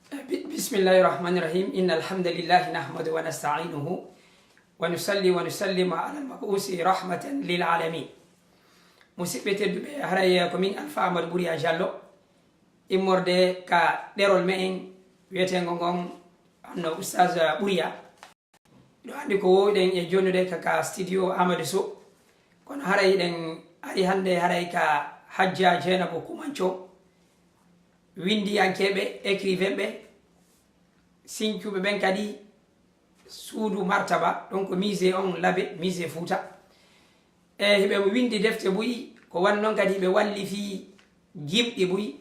بسم الله الرحمن الرحيم إن الحمد لله نحمده ونستعينه ونصلي ونسلم على المبعوث رحمة للعالمين مسيبة هرايا كومين الفا أحمد بوريا جالو إمورد كا ديرول مين ويتين غونغون أنو أستاذ بوريا دو عندي كو دين يجونو دي كا ستوديو أحمد سو كون هراي دين أري هاندي هراي كا حجة جينابو كومانشو windi yankebe écrivain be sinkube ben kadi suudu martaba donc musée on labe musée fouta hibe mo windi defte buyi ko wannon kadi be walli fi jimdi buyi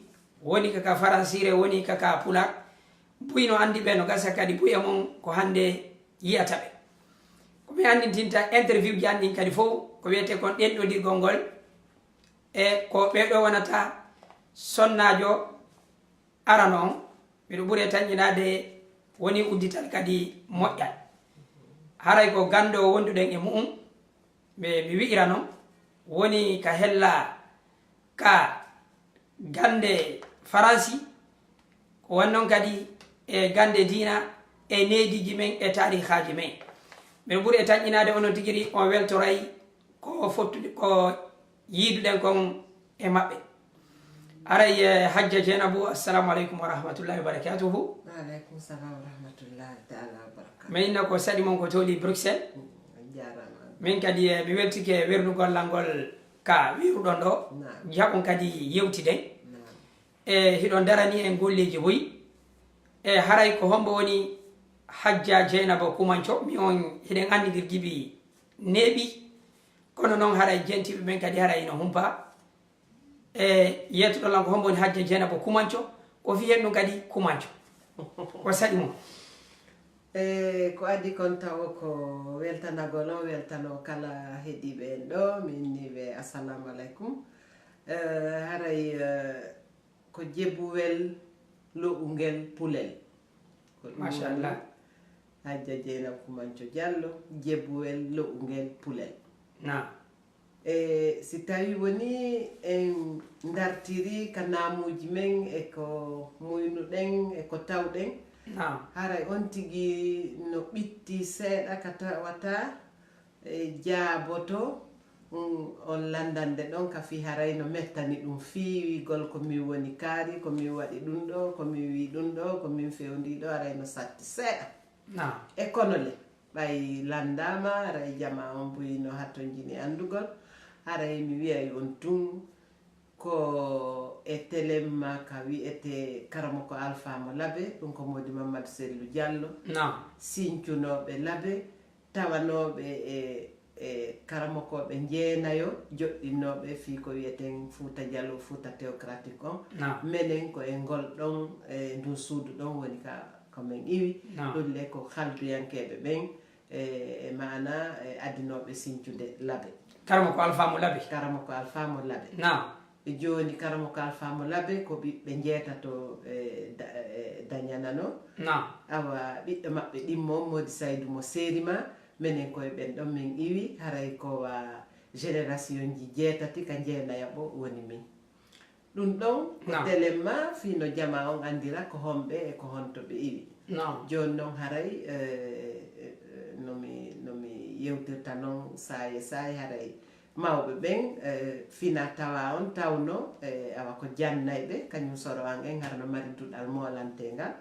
woni kaka faransire woni kaka pulak buyi no andi be no gasa kadi buyi mon ko hande yiyata be ko mi andi tinta interview jandi kadi fo ko wiete kon den do dirgol gol ko be do wonata sonnajo arano miɗo ɓuri tañƴinade woni uddital kadi moƴƴal haray ko gando wonduɗen e mu'um mi wi'ira noon woni ka hella ka gande faransi ko wannon kadi e gande dina e nediji men e tarihaji men miɗo ɓuri tañƴinade onon tigiri on weltoray ko fottude ko yiiduɗen kon e maɓɓe aray hajja jenabu assalamu alaikum wa rahmatullahi wa barakatuhu. Wa alaikum salam wa rahmatullahi ta'ala wa barakatuhu. Min ko sadi mon ko toli Bruxelles. Min kadi mi weltike wernugol langol ka wiruɗon ɗo jaɓon kadi yewtiden hiɗon darani en golleji boyi haray ko hombo woni hajja jeynaba kumanco mi on hiɗen andidir gibi neeɓi kono noon haray jentiɓe men kadi haray no humpa yettuɗo lan ko hombo woni hajja jeynaba kumanco ko fiyen ɗum kadi kumanco ko saɗi mum ko addi kon taw ko weltanagol on weltano kala heeɗiɓe en ɗo min niɓe assalamu aleykum haray ko jebbuwel lo'ungel pulel ko machallah hajja jeynaba kumanco diallo jebbuwel lo'ungel pulel na si tawi woni en dartiri ka namuji men e ko muynuɗen e ko tawɗen haray on tigi no ɓitti seeɗa ka tawata jaaboto on landande ɗon ka fi haray no mettani ɗum fiwigol komin woni kaari komin waɗi ɗum ɗo komin wi ɗum ɗo komin fewdiɗo haray no satti seeɗa e kono le ɓay landama haray jama on buyino hatto jini andugol haray mi wiyay on tun ko e téléma ka wiyete karamo ko alpha mo labe ɗum ko modi mamadou sellou diallo sincunoɓe laabe tawanoɓe e karamokoɓe jeenayo joɗɗinnoɓe fi ko wiyeten fouta diallo fouta théocratique on minen ko e ngol ɗon e ndun suudu ɗon woni ka komin iwi ɗum le ko halduyankeɓe ɓen e mana addinoɓe sincude laabe karamo ko alpha mo labe karamo ko alpha mo labe joni karamo ko alpha mo labe ko ɓiɓɓe jeetato dañanano awa ɓiɗɗo maɓɓe ɗimmo modi saydou mo serima minen koye ɓen ɗon min iwi haray ko wa génération ji jeetati ka jeenayaɓo woni min ɗum ɗon ko téléma fino jama on andira ko homɓe e ko honto ɓe iwi joni noon haray nomi yewtirta noon saye saye haray mawɓe ɓen fina tawa on tawno awa ko jannayɓe kañum soro an en harno mari duɗal molantegal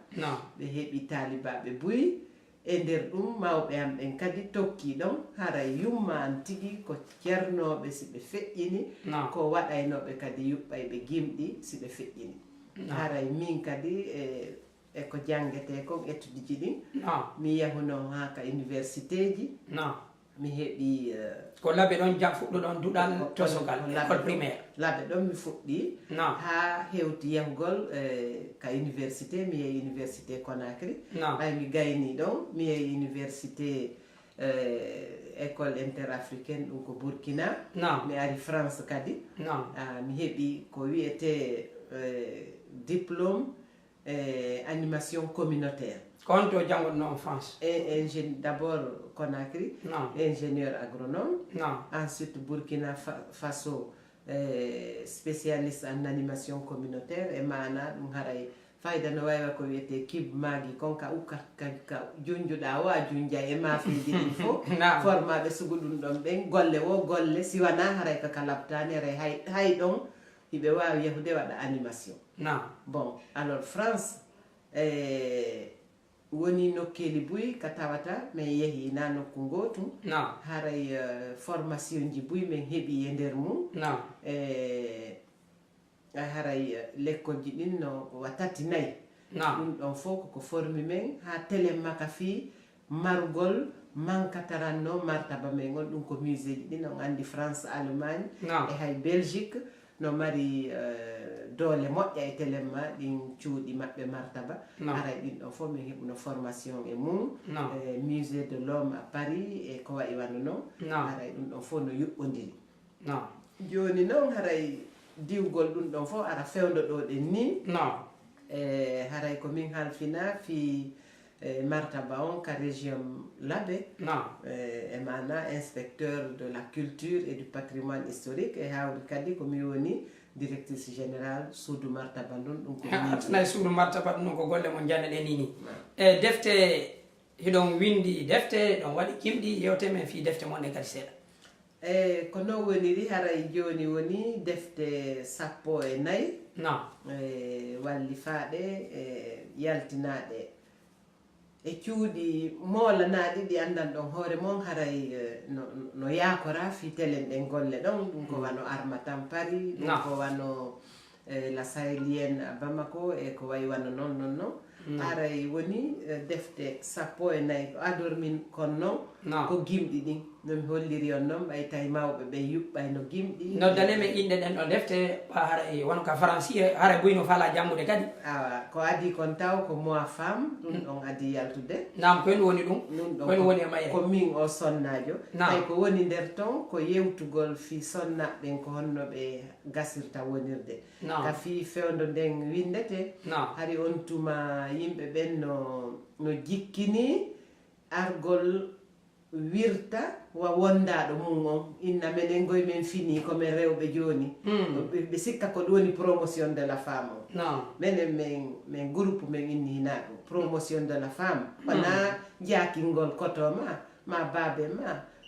ɓe heeɓi talibaɓe buyi e nder ɗum mawɓe am ɓen kadi tokki ɗon haray yumma an tigui ko ceernoɓe si ɓe feƴƴini ko waɗaynoɓe kadi yuɓɓay ɓe gimɗi si ɓe feƴƴini haray min kadi e ko jangete kon étude ji ɗin mi yahuno ha ka université ji mi heeɓi ko laabe ɗon fuɗɗuɗon duɗal tosogal école primaire laabe ɗon mi fuɗɗi ha hewti yahugol ka université mi yehi université Conakry ɓay mi gayni ɗon mi yehi université école interafricaine ɗum ko Burkina mi ari France kadi mi heeɓi ko wiyete diplôme animation communautaire konto jangoɗno en France d'abord Conakry ingénieur agronome ensuite Burkina Faso spécialiste en animation communautaire e mana ɗum haray fayda no waywa ko wiyete kib magi konka ukkat ka junjuɗa o a junja e mafiji ɗin fof formaɓe sugu ɗum ɗon ɓen golle wo golle siwana haray kaka labtani ara hay ɗon hiɓe wawi yahude waɗa animation bon alors France woni nokkeli buy ka tawata min yeehi na nokku gotum haray formation ji buy min heeɓi e nder mum haray l'école ji ɗin no watati nayyi ɗum ɗon fof koko formi men ha télé maka fi margol mankataranno martaba men on ɗum ko musée ji ɗin on andi France Allemagne e hay Belgique no mari doole moƴƴa e télé ma ɗin cuuɗi maɓɓe martaba aray ɗin ɗon fof min heɓuno formation e mum musée de l'homme à Paris e ko wayi wano noon aray ɗum ɗon fof no yuɓɓodiri joni noon haray diwgol ɗum ɗon fof ara fewndo ɗo ɗen ni haray ko min halfina fi martaba on ka région Labé e mana inspecteur de la culture et du patrimoine historique e hawri kadi komi woni directrice générale suudu martaba ɗum ɗum konayi suudu martaba ɗum ko golle mon janneɗe nini e defte hiɗon windi defte ɗon waɗi kimɗi yewte men fi defte mon ɗe kadi seeɗa ko non woniri haray joni woni defte 14 wallifaɗe yaltinaɗe e cuuɗi molanaɗi ɗi andan ɗon hoore mon haray no yakora fi télé ɗen golle ɗon ɗum ko wano Harmattan Paris ɗum ko wano la sahélienne à Bamako e ko wayi wano non aray woni defte 14 ɗo adormin kon noon ko gimɗi ɗin nomi holliri on noon ɓay tawi mawɓe ɓe yuɓɓay no gimɗi noddaneme inɗe ɗen ɗo defte haray wono ka français haray boyno faala jammude kadi awa ko adi kon taw ko moi femme ɗum ɗon adi yaltude ko en woni ɗum koen woni e mayre ko min o sonnajo ay ko woni nder ton ko yewtugol fi sonnaɓen ko honno ɓe gasirta wonirde ka fi fewndo nden windete hari on tuma yimɓe ɓen no jikkini argol wirta wa wondaɗo mum on inna menen goye men fini komin rewɓe joni ɓe sikka ko ɗum woni promotion de la femme o menen min groupe men innina ɗum promotion de la femme wona jakingol koto ma babe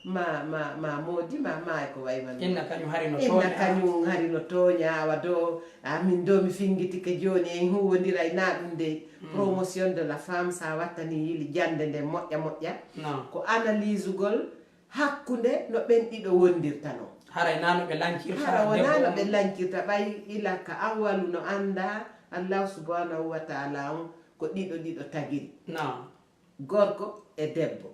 ma moodi ma e ko way man inna kañum hari no tooña awa do min do mi fingitike joni en huwodiray na ɗum de promotion de la femme sa wattani yili jande nde moƴƴa ko analyse gol hakkude no ɓen ɗiɗo wondirta no haray nano ɓe lankirta wona no ɓe lankirta ɓay ila ka awalu no anda Allah subhanahu wa ta'ala on ko ɗiɗo tagiri gorko e debbo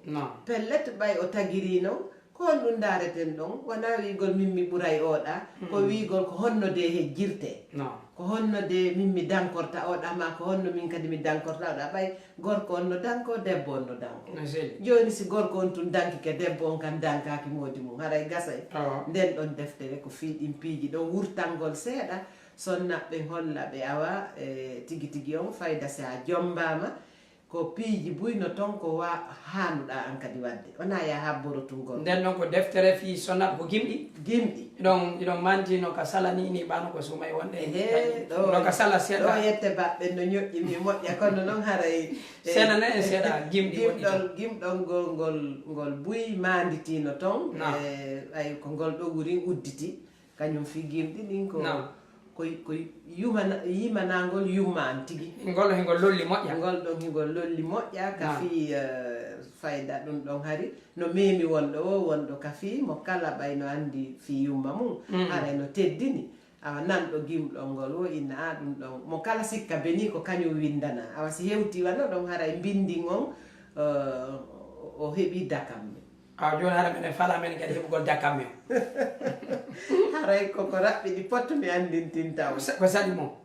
pellet ɓay o tagiri noon ko honɗum dareten ɗon wona wigol min mi ɓuuray oɗa ko wigol ko honno de hejjirte ko honno de min mi dankorta oɗa ma ko honno min kadi mi dankorta oɗa ɓay gorko on no danko debbo on no danko joni si gorko on tun dankike debbo on kan dankaki moodi mum haray gasay nden ɗon deftere ko fiiɗin piiji ɗon wurtangol seeɗa sonnaɓe holla ɓe awa tigi on fayda si a jombama ko piiji buyno ton ko hanuɗa an kadi wadde wona ya habboro tungol nden ɗon ko deftere fi sonnaɓe ko gimɗi ɗon mantino ka salani ni ɓano ko sumay wonde ɗo ka sala seeɗa ɗo yette baɓɓe no ñoƴƴi mi moƴƴa kono noon haray seeɗa ne e seeɗa gimɗol ngol buy manditino ton ay ko ngol ɗo wurin udditi kañum fi gimɗi ɗin ko yimanagol yumma an tigi ngol hingol lolli moƴƴa ngol ɗon hingol lolli moƴƴa ka fi fayda ɗum ɗon hari no memi wonɗo ka fi mo kala ɓay no andi fi yumma mum haray no teddini awa nanɗo gimɗol ngol wo inna a ɗum ɗon mo kala sikka beni ko kañum windana awa si hewti wano ɗon haray bindin on o heeɓi dakam joni hara minen fala men kadi heɓugol dakam o haray koko raɓɓiɗi potto mi andintintaw ko saɗi mo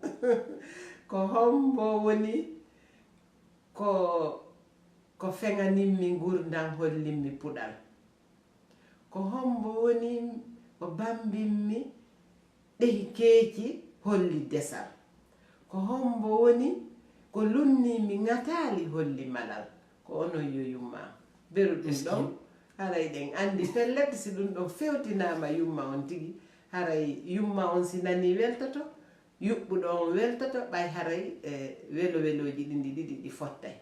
ko hombo woni ko feŋaninmi gurdam hollinmi puɗal ko hombo woni ko bambinmi ɗehi keeci holli desal ko hombo woni ko lunnimi ŋatali holli malal ko onon yo yumma beru ɗum ɗon haray ɗen andi pellet si ɗum ɗon fewtinama yumma on tigi haray yumma on si nani weltoto yuɓɓuɗo on weltoto ɓay haray weloji ɗiɗi ɗi fottay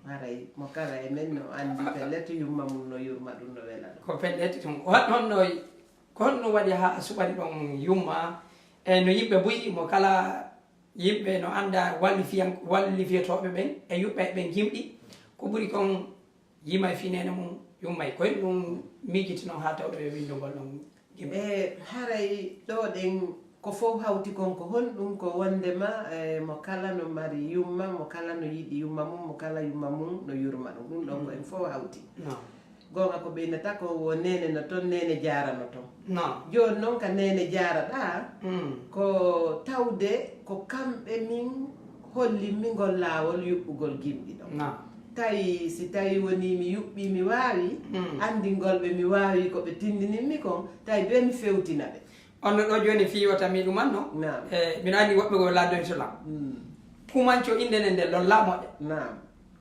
haray mo kala e men no andi pellet yumma mum no yurma ɗum no wela ɗum ko pellet tum honno ko honno waɗi ha suɓani ɗon yumma e no yimɓe buyi mo kala yimɓe no anda wallifiyetoɓe ɓen e yuɓɓe ɓen yimɗi ko ɓuri kon yima e finene mum yummay koye ɗum miijiti noon ha tawɗo e windugol ɗon e haray ɗo ɗen ko fof hawti kon ko honɗum ko wondema mo kala no mari yumma mo kala no yiɗi yumma mum mo kala yumma mum no yurma ɗum ɗum ɗon ko en fof hawti gonga ko ɓeynata ko wo nene no toon nene jarano toon joni noon ka nene jaraɗa ko tawde ko kamɓe min hollinmi ngol laawol yuɓɓugol gimɗi ɗon tawi si tawi woni mi yuɓɓi mi wawi andingol ɓe mi wawi koɓe tindininmi kon tawi be mi fewtina ɓe on ɗo joni fiwatami ɗumanno mbiɗa andi woɓɓe go laadontolam kumanco indene nde lollamoɗe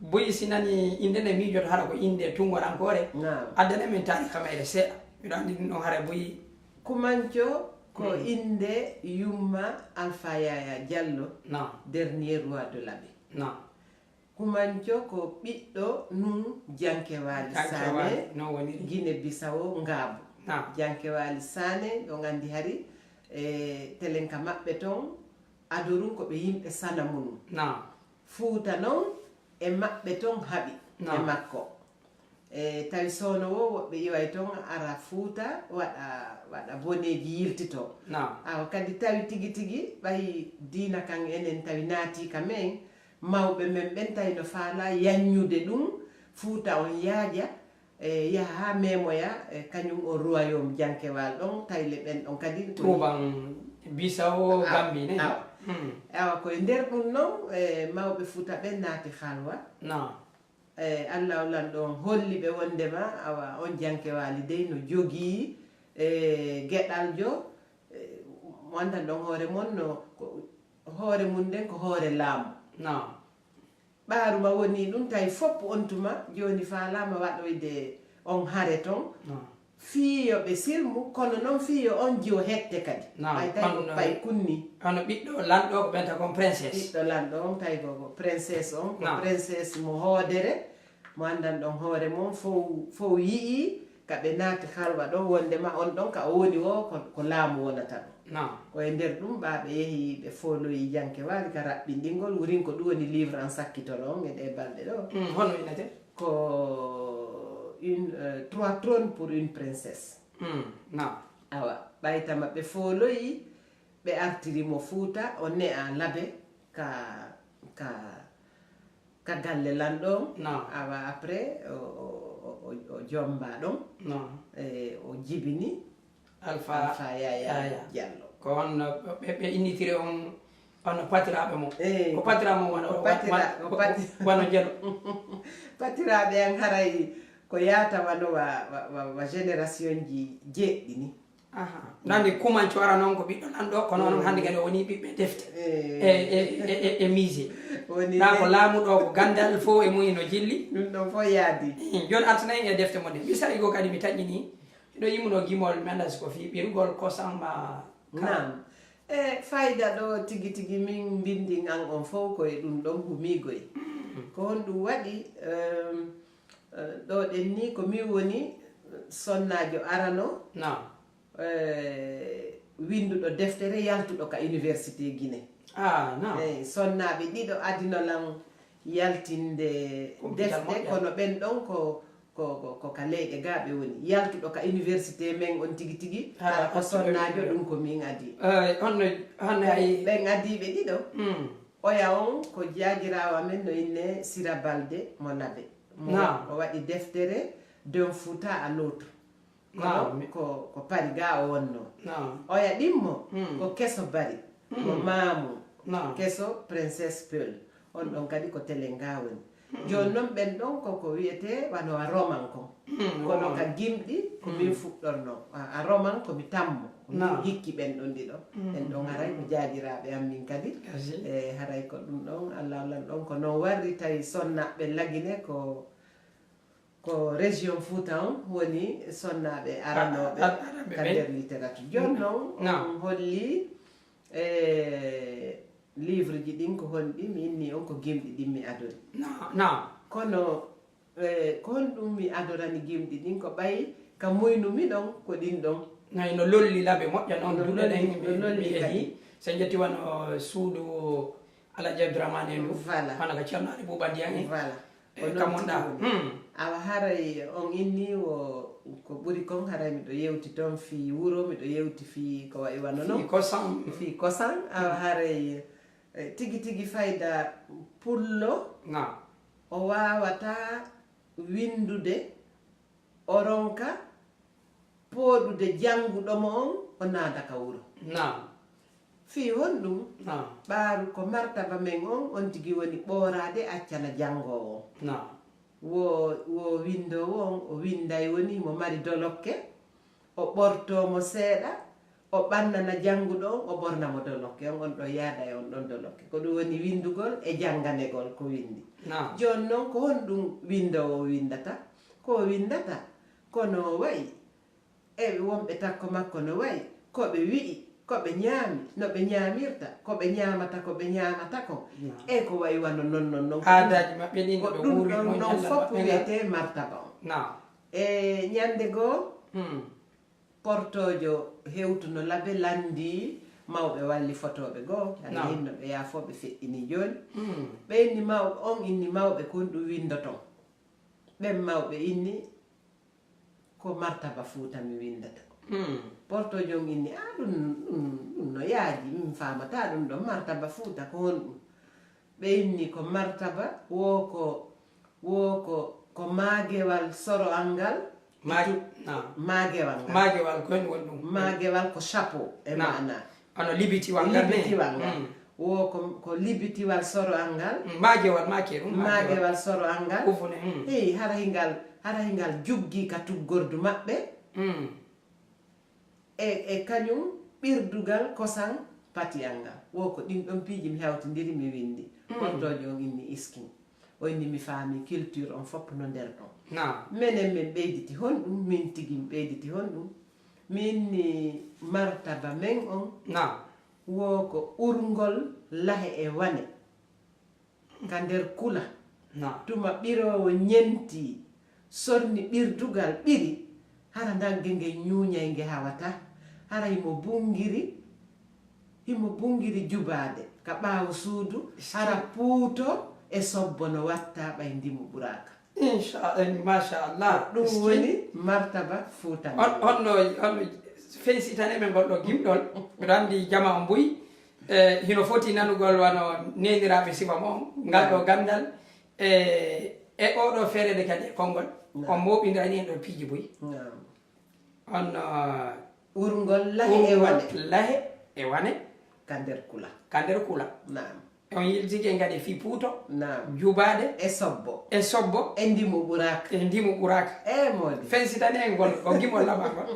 boyi si nani indene miijoto hara ko inde tungorankore addana men tarika meɗe seeɗa mbiɗa andi ɗum ɗon hara boyi kumanco ko inde Yumma Alpha Yaya Diallo dernier roi de l'abbé kumanco ko ɓiɗɗo nun Jankewali Sané Guinée Bissau Ngaabu Jankewali Sané ɗo gandi hari e telenka maɓɓe toon adorum koɓe yimɓe sana munum Fuuta noon e maɓɓe toon haɓi e makko tawi sowno wo woɓɓe iway toon ara Fuuta waɗa boneji yiltito awa kadi tawi tigi ɓay diina kan enen tawi naati ka men mawɓe men ɓen tawi no faala yanñude ɗum Fuuta on yaaja yaha ha memoya kañum o royaume Jankewal ɗon tayle ɓen ɗon kadi Touban Bissau Gambie ne awa koye nder ɗum noon mawɓe Fuuta ɓen naati halwa Allah olan ɗon holli ɓe wondema awa on Jankewali dey no jogii geɗal jo mo andan ɗon hoore mon no hoore mum nden ko hoore laamu ɓaaruma woni ɗum tawi foppu on tuma joni faalama waɗoyde on hare toon fiyo ɓe silmu kono noon fiyo on jiwo hette kadi ay tawi ko pay kunni hono ɓiɗɗo lanɗo ko ɓenta kon princesse ɓiɗɗo lanɗo on tawi ko princesse on ko princesse mo hoodere mo andan ɗon hoore mon fof yii kaɓe naati halwa ɗon wondema on ɗon ka o woni o ko laamu wonata ɗum koye nder ɗum ɓaɓe yeehi ɓe foloyi Jankewali ka raɓɓinɗingol wurin ko ɗum woni livre en sakkitolo on e ɗe balɗe ɗo hono inete ko trois trônes pour une princesse awa ɓaytama ɓe foloyi ɓe artirimo Fuuta o ne'a laabe ka galle lanɗo awa après o jomba ɗon o jibini Alpha Yaya Diallo ko on ɓe innitiri on patiraɓe mo ko patiraɓe mo wano jeɗo patiraɓe en haray ko yata wano wa génération ji jeɗɗi ni nandi kumanco ara noon ko ɓiɗɗo nanɗo kono noon hannde kadi o woni ɓiɓɓe defte e musée na ko laamuɗo ko gandal fof e muyi no jilli ɗum ɗon fof yaadi joni artanayi e defte mo nde mi saɗi go kadi mi taƴƴini miɗo yimmuno gimol mi anda siko fi ɓirgol kosamma nam fayida ɗo tigi min bindin an on fof koye ɗum ɗon humigoye ko honɗum waɗi ɗo ɗen ni ko min woni sonnajo arano winduɗo deftere yaltuɗo ka université Guinée sonnaɓe ɗiɗo adinolan yaltinde defte kono ɓen ɗon ko ka leyɗe gaaɓe woni yaltuɗo ka université men on tigi ko sonnajo ɗum ko min adi ɓen adiɓe ɗiɗo oya on ko jajirawa men no inne Sira Balde mo nabe o waɗi deftere d'un Fouta à l'autre ko pari ga o wonno oya ɗimmo ko keso bari mo maamu keso princesse Peul on ɗon kadi ko telenga woni joni noon ɓen ɗon koko wiyete wano a roman kon kono ka gimɗi ko min fuɗɗorno a roman komi tammo komin hikki ɓen ɗon ɗiɗo ɓen ɗon haray ko jaadiraɓe am min kadi e haray ko ɗum ɗon Allah lan ɗon ko noon warri tawi sonnaɓe lagine ko région Fouta on woni sonnaɓe aranoɓe ka nder littérature joni noon on holli livre ji ɗin ko honɗi mi inni on ko gimɗi ɗin mi adori kono ko honɗum mi adorani gimɗi ɗin ko ɓayi ka moynumi ɗon ko ɗin ɗon nayi no lolli laɓe moƴƴa noon duɗoɗen mi yeehi so jetti wano suudu Alaji Abdourahmane en ɗum voilà hana ka ceerno ari Bouba Ndiang en voilà kamonɗa awa haray on inni ko ɓuri kon haray miɗo yewti toon fi wuro miɗo yewti fi ko wayi wano noon fi kosan awa haray tigi tigi fayda pullo o wawata windude o ronka pooɗude jannguɗomo on o naada ka wuro fi honɗum ɓaaru ko martaba men on tigi woni ɓoorade accana janngowo wo windowo on o winday woni mo mari dolokke o ɓortomo seeɗa o ɓannana jannguɗo on o ɓornamo dolokke on ɗo yaada e on ɗon dolokke ko ɗum woni windugol e jannganegol ko windi joni noon ko honɗum windowo windata ko windata kono wayi eɓe wonɓe takko makko no wayi koɓe wi'i koɓe ñaami no ɓe ñaamirta koɓe ñaamata koɓe ñaamata ko e ko wayi wano non aadaji maɓɓe ɗin ko ɗum ɗon noon fof wiyete martaba on e ñande goo portojo hewtuno laabe landi mawɓe walli fotoɓe goo aɗa hinno ɓe yaafoɓe feƴƴini joni ɓe inni mawɓe on inni mawɓe kon ɗum windoton ɓen mawɓe inni ko martaba Fuuta mi windata portojo on inni ɗum no yaaji min famata ɗum ɗon martaba Fuuta ko honɗum ɓe inni ko martaba ko maagewal soro angal maagewal koyen woni ɗum maagewal ko chapeau e mana ono libitiwal ngal ko libitiwal soro angal maagewal make ɗum maagewal soro angal eyi hara hingal juggi ka tuggordu maɓɓe e kañum ɓirdugal kosan patiyal ngal ko ɗin ɗon piiji mi hawtidiri mi windi portojo on inni iskin o inni mi faami culture on fopp no nder ɗon minen min ɓeyditi honɗum min tigi mi ɓeyditi honɗum min ni martaba men on ko urgol lahe e wane ka nder kula tuma ɓirowo ñenti sorni ɓirdugal ɓiri hara ndange nge ñuuñay nge hawata hara himo bungiri jubaade ka ɓaawo suudu hara puuto e sobbo no watta ɓay ndimu ɓuraka inchallah machallah ɗum woni martaba Fuuta honno félicitaneɓe gonɗo gimɗol mbiɗo anndi jama o mbuyi hino foti nanugol wano neniraɓe sifa mo ngal ɗo gandal e oɗo feerede kadi e konngol on moɓindirani hen ɗo piiji boyi on urgol lahe e wane ka nder kula on yiltike kadi fi puuto jubaade e sobbo e ndimu ɓuraka e modi félicitani en gol o gimol laɓangol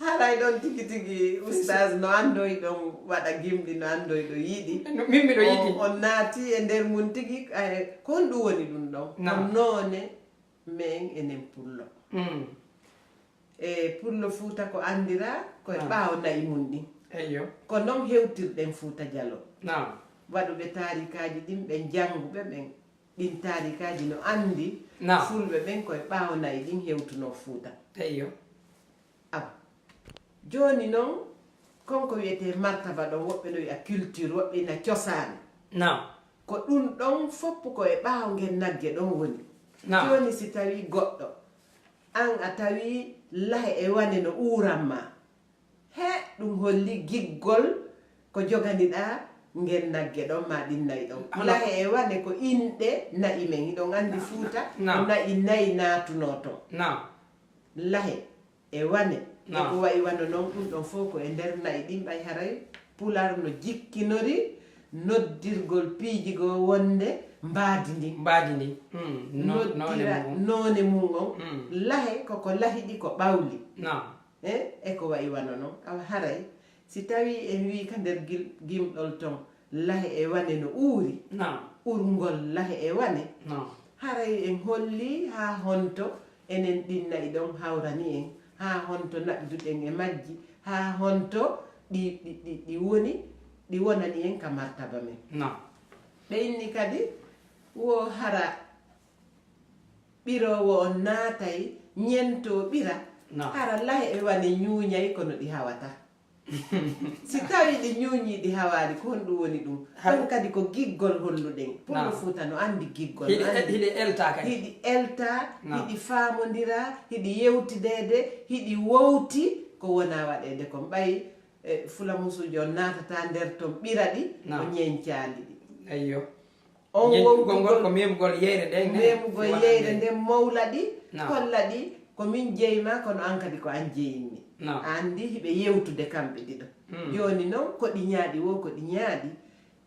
haalay ɗon tigi tigi oustage no andoyi ɗon waɗa gimɗi no andoyi ɗo yiiɗi min miɗo yiiɗi on naati e nder mum tigi ko ɗum woni ɗum ɗon ko noone men enen pullo e pullo Fuuta ko andira koye ɓaawo nayi mum ɗin eyyo ko noon hewtirɗen Fuuta Jallo waɗuɓe tarikaji ɗin ɓe jannguɓe ɓen ɗin tarikaji no andi fulɓe ɓen koye ɓaawo nayi ɗin hewtuno Fuuta eyyo joni noon konko wiyete martaba ɗon woɓɓe no wiya culture woɓɓe na cosaan ko ɗum ɗon fopp koye ɓaawo ngen nagge ɗon woni joni si tawi goɗɗo an a tawi lahe e wane no uuranma ɗum holli giggol ko joganiɗa ngen nagge ɗon ma ɗin nayi ɗon lahe e wane ko inɗe nayi men hiɗon andi Fuuta ko nayi nayi natuno ton lahe e wane eko wayi wano noon ɗum ɗon fof ko e nder nayi ɗin ɓay haray Pular no jikkinori noddirgol piiji goo wonde mbaadi ndi noddira noone mum on lahe koko lahiɗi ko ɓawli eko wayi wano noon awa haray si tawi en wi ka nder gimɗol ton lahe e wane no uuri urgol lahe e wane haray en holli ha honto enen ɗin nayi ɗon hawrani en ha honto naɓduɗen e majji ha honto ɗi woni ɗi wonani en ka martaba men ɓe inni kadi wo hara ɓirowo on naatay ñento ɓira hara lahe e wane ñuuñay kono ɗi hawata si tawi ɗi ñuuñi ɗi hawari ko honɗum woni ɗum ɗum kadi ko giggol holluɗen Pullo Fuuta no andi giggol hiɗi elta kadi hiɗi elta hiɗi faamodira hiɗi yewtidede hiɗi wowti ko wona waɗede kon ɓayi fulamusuji on naatata nder ton ɓira ɗi o ñeñcaali ɗi ayyo on wowgol ko memugol yeyre nden memugol yeyre nden mawla ɗi kolla ɗi ko min jeyma kono an kadi ko an jeyinmi andi hiɓe yewtude kamɓe ɗiɗo joni noon ko ɗi ñaaɗi wo ko ɗi ñaaɗi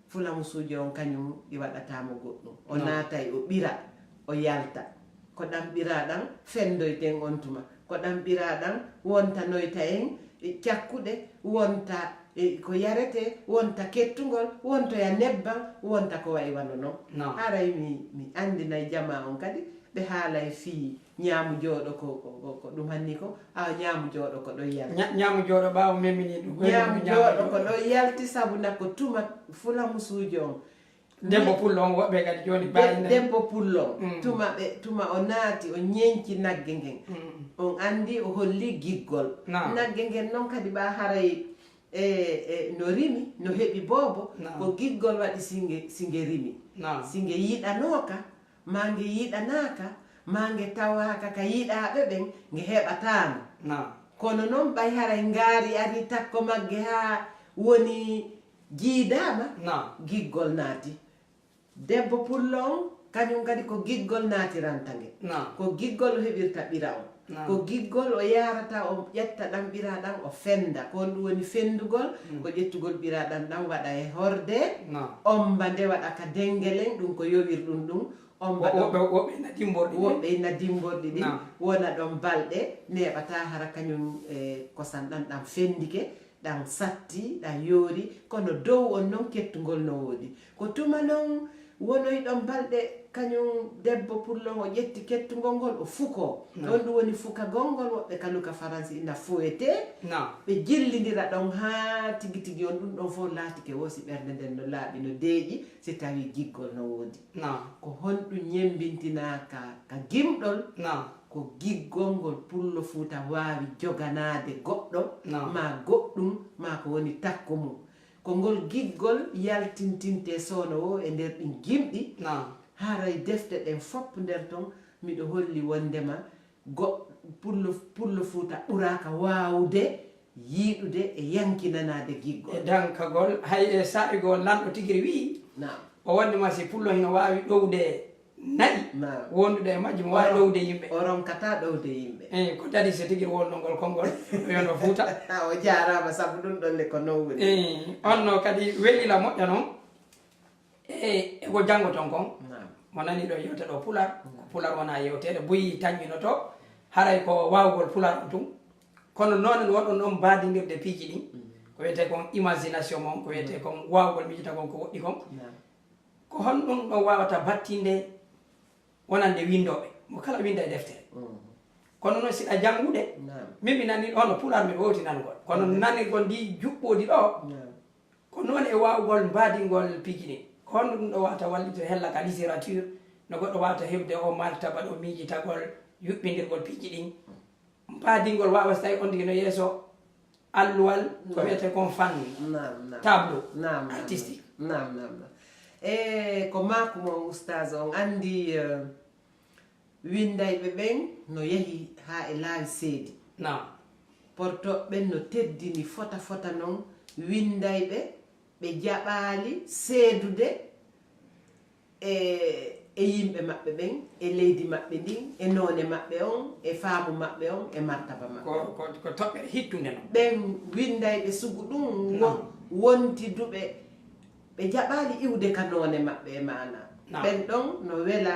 fulamusuji on kañum ɗi waɗatamo goɗɗum o naatay o ɓira o yalta ko ɗam ɓiraɗam fendoyten on tuma ko ɗam ɓiraɗam wontanoyta en cakkuɗe wonta ko yarete wonta kettugol wontoya nebbam wonta ko wayi wano noon haray mi andinay jama on kadi ɓe haalay fii ñaamu jooɗo ko ɗum hanni ko ñaamu jooɗo ko ɗon yalti ñaamu jooɗo ɓaawo memini ɗum ñaamu jooɗo ko ɗon yalti sabu nako tuma fulamusuuji on debbo pullo on woɓɓe kadi joni debbo pullo on tuma o naati o ñeñci nagge ngen on andi o holli giggol nagge ngen noon kadi ɓa haray no rimi no heɓi boobo ko giggol waɗi singe rimi singe yiɗanoka ma nge yiɗanaka ma nge tawaka ka yiɗaɓe ɓen nge heɓatano kono noon ɓay haray ngaari ari takko magge ha woni jiidama giggol naati debbo pullo on kañum kadi ko giggol naatirantange ko giggol o heɓirta ɓira on ko giggol o yarata o ƴetta ɗam ɓiraɗam o fenda ko ɗum woni fendugol ko ƴettugol ɓiraɗam ɗam waɗa e horde omba nde waɗa ka dengelen ɗum ko yowir ɗum ɗum omba woɓɓe ina dimborɗi ɗi wona ɗon balɗe neɓata hara kañum kosan ɗam ɗam fendike ɗam satti ɗam yoori kono dow on noon kettugol no woodi ko tuma noon wonoyɗon balɗe kañum debbo pullon o ƴetti kettugol ngol o fuko ɗon ɗum woni fukagol ngol woɓɓe kaluka faransi ina foyete ɓe jillidira ɗon ha tigi tigi on ɗum ɗon fof laatike wosi ɓernde nden no laaɓi no deeƴi si tawi giggol no woodi ko honɗum ñembintinaka ka gimɗol ko giggol ngol Pullo Fuuta waawi joganade goɗɗo ma goɗɗum ma ko woni takko mum ko ngol giggol yaltintinte soono o e nder ɗin gimɗi haray defte ɗen fopp nder ton miɗo holli wondema Pullo Fuuta ɓuraka waawude yiiɗude e yankinanade giggol e dankagol hay e saɗigol lanɗo tigiri wi o wondema si pullo hino waawi ɗowde nayi wondude e majjum waawi ɗowde yimɓe o ronkata ɗowde yimɓe ko dadi so tigiri wonnongol konngol yono Fuuta o jarama sabu ɗum ɗon le ko non woni onno kadi welila moƴƴa noon eko janngo ton kon mo nani ɗo yewte ɗo pular ko pular wona yewtere boyi tañƴinoto haray ko wawgol pular on tun kono noon woɗɗon ɗon mbaadidirde piiji ɗin ko wiyete kon imagination mon ko wiyete kon wawgol mijita kon ko woɗɗi kon ko honɗum ɗon wawata battinde wonande windoɓe mo kala winda e deftere kono noon siɗa janngude min mi nani ono pular miɗo wowti nangol kono nanigol ndi juɓɓodi ɗo ko noon e wawgol mbaadingol piiji ɗin ko honno ɗum ɗo wawata wallito hella ka littérature no goɗɗo wawata heɓde o martaba ɗo miijitagol yuɓɓindirgol piiji ɗin mbaadingol wawa so tawi on tigi no yeeso alluwal ko wiyete kon fan tableau artistique ko maku mo oustage on andi windayɓe ɓen no yeehi ha e laawi seedi portoɓe no teddini fota noon windayɓe ɓe jaɓaali seedude e yimɓe maɓɓe ɓen e leydi maɓɓe ndin e noone maɓɓe on e faamu maɓɓe on e martaba maɓɓe ko toɓɓere hittude noon ɓen windayɓe sugu ɗum wontiduɓe ɓe jaɓaali iwde ka noone maɓɓe e mana ɓen ɗon no wela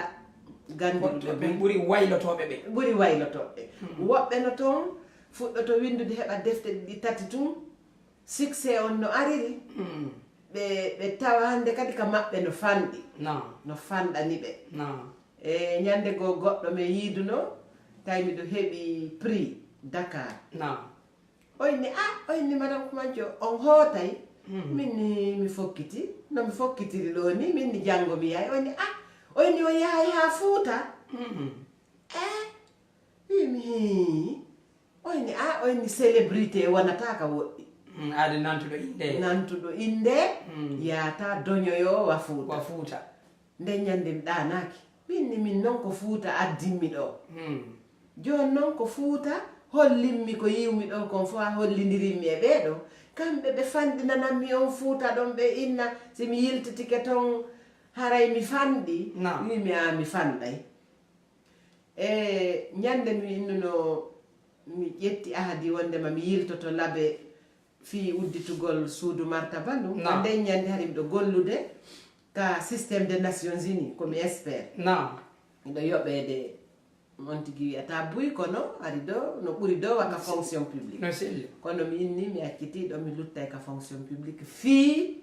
ganduɗuɓe ɓen ɓuri waylotoɓe ɓe ɓuri waylotoɓe woɓɓe no toon fuɗɗoto windude heɓa defte ɗiɗi tati tun succès on no ariri ɓe tawa hande kadi ka maɓɓe no fanɗi no fanɗani ɓe e ñande goo goɗɗo mi yiiduno tawi miɗo heeɓi prix Dakar oyni oyni madame Kumanjo on hootay min ni mi fokkiti no mi fokkitiri ɗo ni min ni janngo mi yahay oyni o yahay ha Fuuta wimi oyni célébrité wonata ka woɗɗi ade nantuɗo inde yata doñoyo wa Fuuta nde ñande mi ɗanaki min noon ko Fuuta addinmi ɗo joni noon ko Fuuta hollinmi ko yiwmi ɗo kon fof a hollidirinmi e ɓeeɗo kamɓe ɓe fanɗinananmi on Fuuta ɗon ɓe inna si mi yiltitike toon haray mi fanɗi wimi mi fanɗay ñande mi innuno mi ƴetti ahadi wondema mi yiltoto laabe fi udditugol suudu martaba ndu nde ñande hari miɗo gollude ka systéme des Nations Unies komi expert miɗo yoɓede on tigi wiyata buy kono ari ɗo no ɓuri ɗo waka fonction publique kono mi inni mi acciti ɗo mi lutta ka fonction publique fii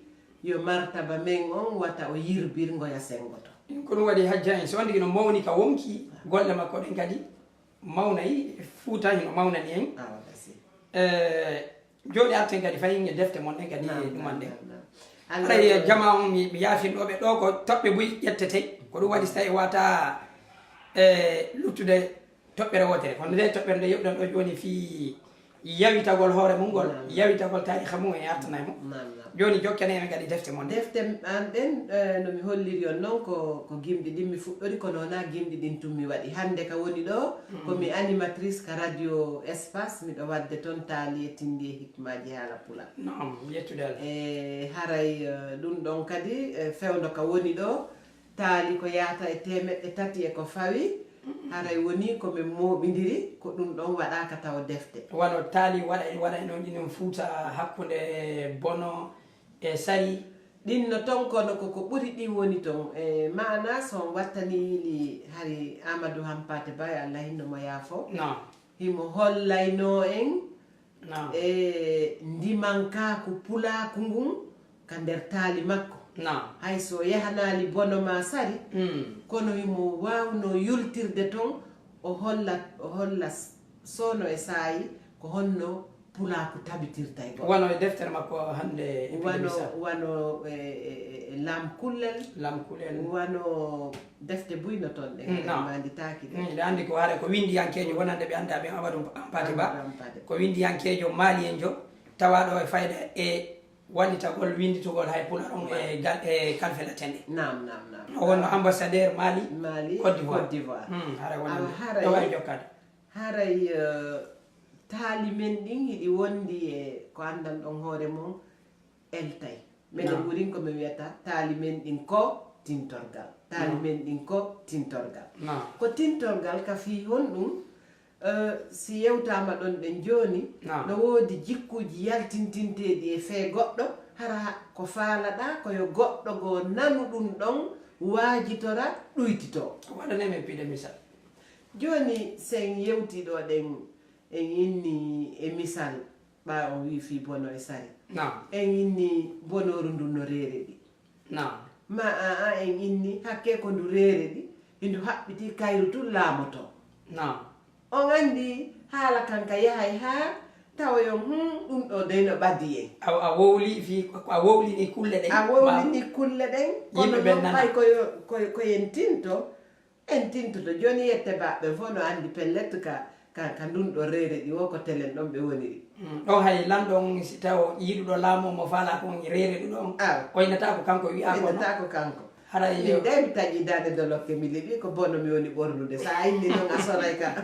yo martaba men on wata o yirbir ngoya sengoto ko ɗum waɗi hajja en so wondigi no mawni ka wonki golle makko ɗen kadi mawnayi Fuuta hino mawnani en joni arten kadi fayi e defte mon ɗen kadi ɗuman ɗen aray jama on mi yaafirɗoɓe ɗo ko toɓɓe buy ƴettete ko ɗum waɗi so tawi wata luttude toɓɓere wotere kono nde toɓɓere nde yoɓɗen ɗo joni fi yawitagol hoore mum ngol yawitagol tariha mum e artana mum joni jokkaneme kadi defte mon defte an ɗen no mi holliri on noon ko gimɗi ɗin mi fuɗɗori kono wona gimɗi ɗin tummi waɗi hande ka woni ɗo komi animatrice ka radio espace miɗo wadde toon taali e tindi e hikmaji haala pulal yettudel haray ɗum ɗon kadi fewdo ka woni ɗo taali ko yata e 300 e ko fawi haray woni komin moɓidiri ko ɗum ɗon waɗaka taw defte wano taali waɗa noon ɗinen Fuuta hakkude Bono e Sari ɗinno ton kono koko ɓuri ɗi woni ton mana son wattanili hari Amadou Hampate Ba Allah hinnomo yaafo himo hollayno en ndimankaku pulaku ngun ka nder taali makko hay so yahanali Bono ma Sari kono himo wawno yultirde ton o holla sono e saayi ko honno pulaku tabitirta e goɗɗo wano e deftere makko hande wano lam kullel wano defte buyno toon ɗe manditaki ɗe andi ko haara ko windiyankejo wonande ɓe anda ɓe Amadou Hampate Ba ko windiyankejo malienjo tawaɗo e fayda e wallitagol winditugol hay pular on e kalfela tende o wonno ambassadeur Mali Côte d'Ivoire haray jokkade haray taali men ɗin hiɗi wondi e ko andan ɗon hoore mum eltay minen ɓurin komi wiyata taali men ɗin ko tintorgal taali men ɗin ko tintorgal ko tintorgal ka fi hon ɗum si yewtama ɗon ɗen joni no woodi jikkuji yaltintinteɗi e fee goɗɗo hara ko faalaɗa koyo goɗɗo go nanu ɗum ɗon waajitora ɗuytito waɗaneme piide misal joni sen yewtiɗo ɗen en inni e misal ɓa on wi fi Bono e Sari en inni bonoru ndu no reere ɗi ma en inni hakke ko ndu reere ɗi hindu haɓɓiti kayru tu laamoto on andi haala kanka yahay ha tawayon ɗum ɗo dey no ɓaddi en a wowlini kulle ɗen kono noon hay koyen tinto en tintoto joni yette baɓɓe fof no andi pellet ka ndun ɗo reere ɗi wo ko telen ɗon ɓe woniri ɗon hay lanɗon si taw yiɗuɗo laamu mo faala kon reere ɗi ɗon o innata ko kanko wi'ata ko kanko min de mi taƴidade dolokke mi liɓi ko Bono mi woni ɓornude sa inni noon a soray ka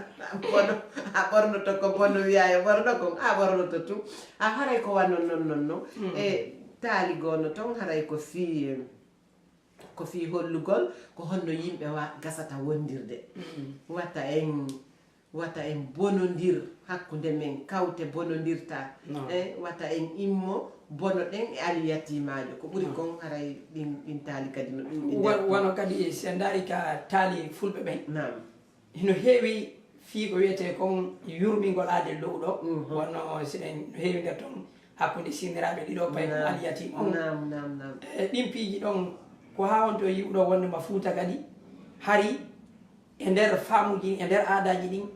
Bono a ɓornoto ko Bono wiyayo ɓorno kon a ɓornoto tum a haray ko wannon non e taali gono ton haray ko fi hollugol ko honno yimɓe gasata wondirde wata en bonodir hakkude men kawte bonodirta wata en immo bono ɗen e aliyatimajo ko ɓuri kon haray ɗin taali kadi no ɗum wono kadi sen daari ka taali fulɓe ɓen hino heewi fii ko wiyete kon yurmingol aade dow ɗo wonno siɗen no heewi nder toon hakkude siniraɓe ɗiɗo pay ko aliyatima on ɗin piiji ɗon ko ha wonto yiwɗo wondema Fuuta kadi hari e nder faamuji e nder aadaji ɗin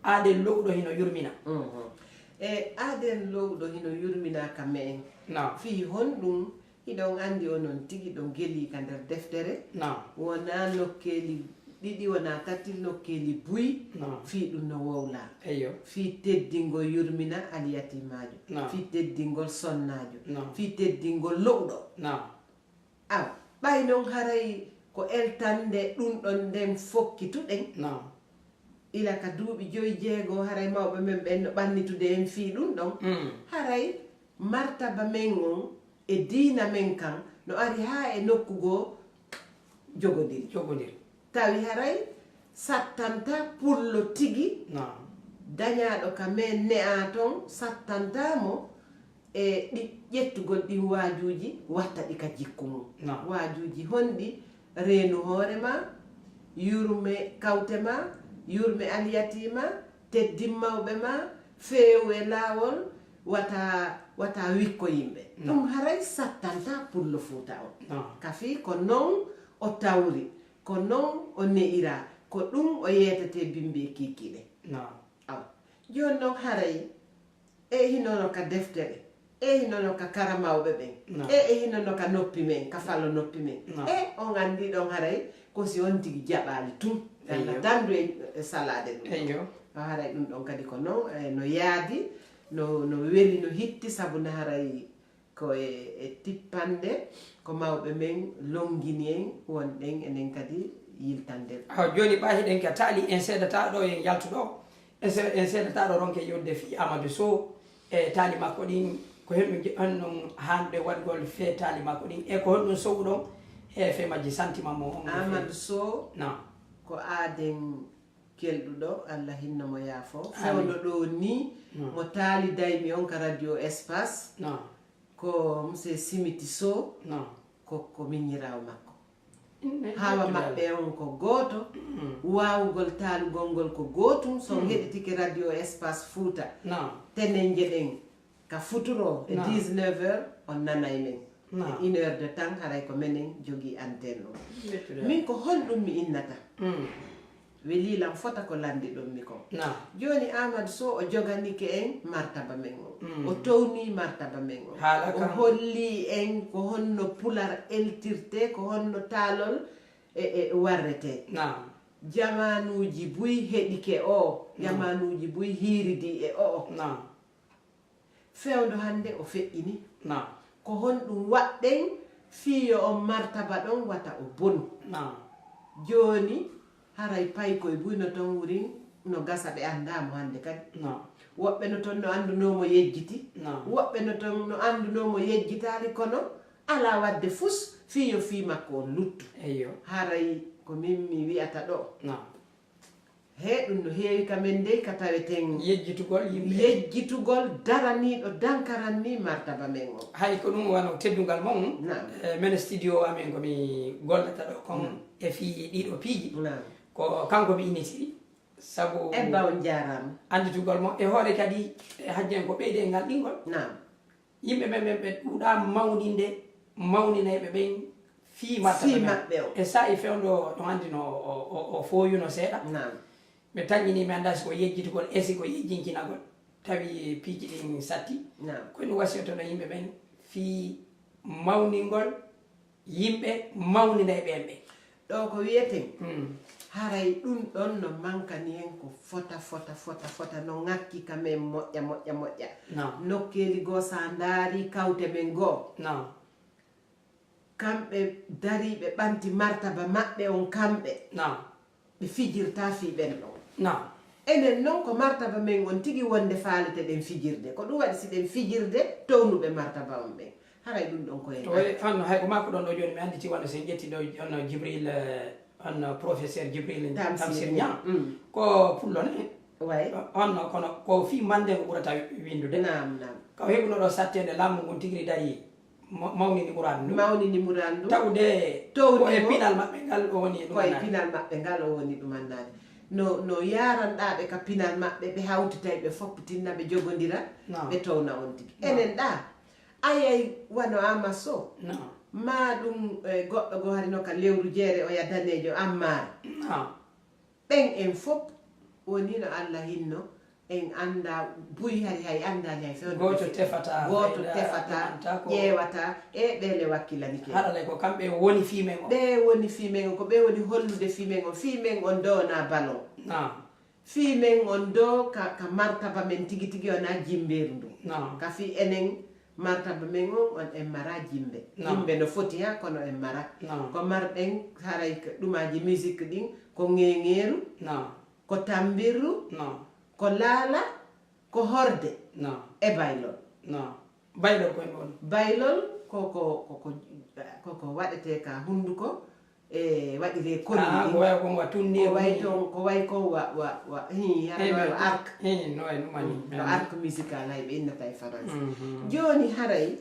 aade lowɗo hino yurmina e aden lowɗo hino yurminaka men fi honɗum hiɗon andi onon tigi ɗon geli ka nder deftere wona nokkeli ɗiɗi wona tati nokkeli buy fi ɗum no wowla fi teddingol yurmina aliyatimajo fi teddingol sonnajo fi teddingol lowɗo aw ɓay non haray ko eltande ɗum ɗon nden fokkituɗen ila ka duuɓi 5-6 haray mawɓe men ɓen no ɓannitude en fi ɗum ɗon haray martaba men on e diina men kan no ari ha e nokkugo jogodiri tawi haray sattanta pullo tigi dañaɗo ka men ne'a ton sattantamo e ɗi ƴettugol ɗin waajuji watta ɗi ka jikku mum waajuji honɗi reenu hoorema yurme kawte ma yurme aliyatima teddimawɓe ma feewu e laawol wata wikko yimɓe ɗum haray sattanta pullo fuuta on kafi ko non o tawri ko non o ne'ira ko ɗum o yeetate bimbe kikiɗe joni noon haray e hinono ka deftere e hinono ka karamawɓe ɓen e hinono ka noppi men ka fallo noppi men e on andi ɗon haray ko si on tigi jaɓali tum Allah dandu e salade ɗum haray ɗum ɗon kadi ko non no yaadi no weli no hitti sabu no haray ko e tippande ko mawɓe men longini en wonɗen enen kadi yiltande joni ɓahiɗen ka taali en seedataɗo en yaltuɗo en seedataɗo ronke yodde fi Amadou Sow e taali makko ɗin ko henɗum honɗum hanɓe waɗgol fe taali makko ɗin e ko honɗum sowu ɗon e fe majji sentiment mo Amadou Sow ko aaden kelɗuɗo Allah hinno mo yaafo fewdo ɗo ni mo taali daymi on ka radio espace ko monsieur Simiti Sow ko miñirawo makko hawa maɓɓe on ko gooto wawugol taalugol ngol ko gootum so heɗitike radio espace Fouta tenen jeɗen ka futuro e 19h on nanay men e 1 heure de temps haray ko menen jogui antenne o min ko honɗum mi innata welilam fota ko landi ɗum mi ko joni Amadou Sow o joganike en martaba men o o towni martaba men o holli en ko honno pular eltirte ko honno taalol e warrete jamanuji buy heɗike o jamanuji buy hiiridi e o fewdo hande o feƴƴini ko honɗum waɗɗen fiyo on martaba ɗon wata o bonu joni haray pay koye buyno ton wurin no gasa ɓe andamo hande kadi woɓɓe no ton no andunomo yejjiti woɓɓe no ton no andunomo yejjitali kono ala wadde fus fiyo fi makko on luttu haray ko min mi wi'ata ɗo he ɗum no heewi kamen ndey ka taweten yejjitugol daraniɗo dankaranni martaba men o hay ko ɗum wano teddugal mon men studio amen komi gollata ɗo kon e fi ɗiɗo piiji ko kanko mi initiri sabu e baw jarama anditugol mo e hoore kadi hajjen ko ɓeyde ngal ɗingol yimɓe ɓen ɓe ɗuuɗa mawninayɓe ɓen fi maɓɓe o e sa e fewdo no andi no o fooyuno seeɗa ɓe tañini mi anda siko yejjitugol e siko yejjinkinagol tawi piiji ɗin satti kono wasiyotono yimɓe ɓen fi mawningol yimɓe mawninayɓe ɓe ɗo ko wiyeten haray ɗum ɗon no mankani hen ko fota no ŋakki kamen moƴƴa nokkeli goo sa ndaari kawte men goo kamɓe dari ɓe ɓanti martaba maɓɓe on kamɓe ɓe fijirta fi ɓen ɗon enen noon ko martaba men on tigi wonde faalete ɗen fijirde ko ɗum waɗi si ɗen fijirde townuɓe martaba on ɓen haray ɗum ɗon koye anno hay ko makko ɗon ɗo joni mi anditi wonno sen ƴetti ɗo on Djibril on professeur Djibril Tamsir Niang ko pullone onno kono ko fi mande ko ɓurata windude ko heɓuno ɗo sattede lammu ngun tigiri dari mawnini ɓurandu tawde koye pinal maɓɓe ngal o woni koye pinal maɓɓe ngal o woni ɗumannade no yaranɗaɓe ka pinal maɓɓe ɓe hawtitay ɓe foppitinna ɓe jogodira ɓe towna on tigi enen ɗa ayay wano Amadou Sow ma ɗum goɗɗo go harino ka lewru jeere o yadanejo Ammar ɓen en fof woni no Allah hinno en anda buy hay andali hay fewde goto tefata ƴeewata e ɓeele wakkilani ke haɗa ko kamɓe woni fimen o ɓe woni fimen ko ɓe woni hollude fimen on dona ballon fimen on do ka martaba men tigi tigi ona jimberu ndu ka fi enen martaba men on en mara jimbe no foti ha kono en mara ko marɗen haray ɗumaji musique ɗin ko ŋeŋeru ko tambiru ko laala ko horde e baylol baylol koye on baylol koko waɗete ka hunduko e waɗire kolli ko way ko wa tunni ko way ko wa arc no arc musical hay ɓe innata e france joni haray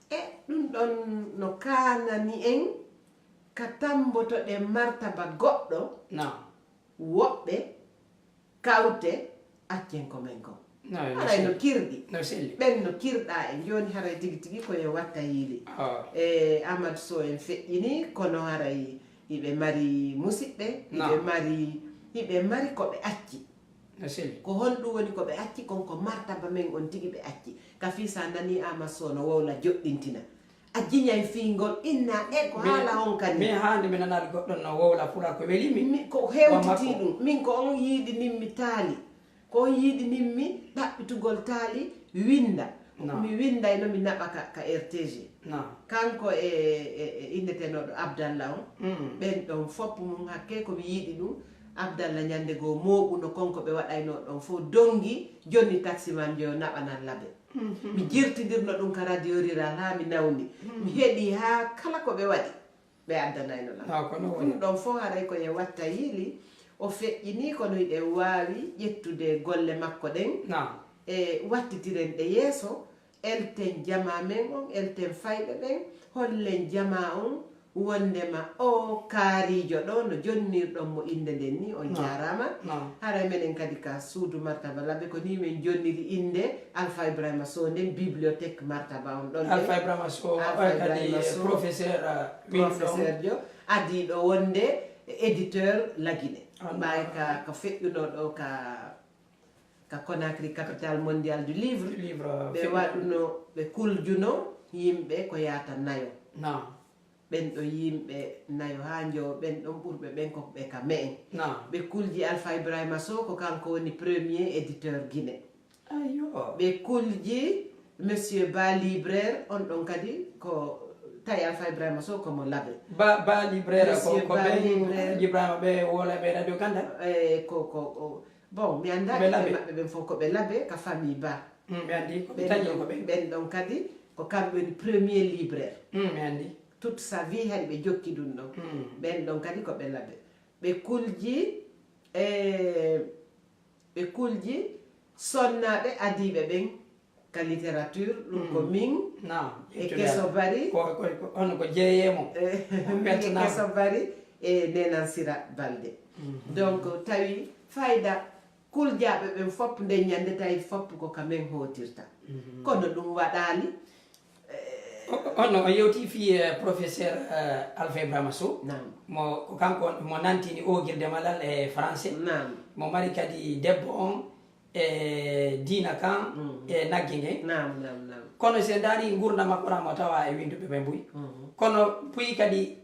e ɗum ɗon no kanani en ka tambotoɗe martaba goɗɗo woɓɓe kawte accenko men ko haray no kirɗi ɓen no kirɗa en joni haray tigi tigi koye watta yiili e amadou sow en feƴƴini kono haray hiɓe mari musidɓe hiɓe mari koɓe acci ko honɗum woni koɓe acci konko martaba men on tigi ɓe acci ka fi sa nani amadou sow no wowla joɗɗintina a jiñay fingol inna e ko haala on kadi mi hande mi nanade goɗɗon no wowla pula ko welimi ko hewtiti ɗum min ko on yiiɗinimmi taali ko on yiiɗinimmi ɗaɓɓitugol taali winda mi windayno mi naɓa ka rtg kanko e innetenoɗo abdallah on ɓen ɗon foppu mum hakke komi yiiɗi ɗum abdallah ñande goo mooɓuno konko ɓe waɗayno ɗon fof dongi jonni taximan jo naɓanan laɓe mi jirtidirno ɗum ka radio rural ha mi nawdi mi heeɗi ha kala ko ɓe waɗi ɓe addanayno lam ɗum ɗon fof haray koye watta yiili o feƴƴini kono hiɗen waawi ƴettude golle makko ɗen e wattitiren ɗe yeeso elten jama men on elten fayɓe ɓen hollen jama on wondema o kaarijo ɗo no jonnirɗon mo inde nden ni on jarama haray menen kadi ka suudu martaba laɓe ko ni min jonniri inde alpha ibrahima sow nden bibliothèque martaba on ɗon alpha ibrahima sow kadi professeur jo adiɗo wonde éditeur laguine ɓay ka feƴƴunoɗo ka Conakry capitale mondial du livre ɓe waɗuno ɓe kuljuno yimɓe ko yata nayo ɓen ɗo yimɓe nayo ha jo ɓen ɗon ɓurɓe ɓen koɓe ka me en ɓe kulji alpha ibrahima sow ko kanko woni premier éditeur guine ɓe kulji monsieur ba libraire on ɗon kadi ko tawi alpha ibrahima sow komo laɓe ba libraire ko ɓe ibrahima ɓe wola ɓe radio gandal ko bon mi anda maɓɓe ɓen fof koɓe laɓe ka famille ba mi andi koɓe tañi ko ɓen ɗon kadi ko kamɓe woni premier libraire mi andi toute sa vie haɗi ɓe jokki ɗum ɗon ɓen ɗon kadi koɓe laɓe ɓe kulji sonnaɓe adiɓe ɓen ka littérature ɗum ko min e keso bari on ko jeeyemo keso bari e nenan sira balde donc tawi fayda kuljaɓe ɓen fopp nde ñande tawi fopp ko kamen hotirta kono ɗum waɗali on o yewti fi professeur alpha ibrahima sow mo ko kanko mo nantini ogirde malal e français mo mari kadi debbo on e diina kan e nagge ngen kono se daari gurda makko ramo tawa e winduɓe ɓe mbuyi kono puyi kadi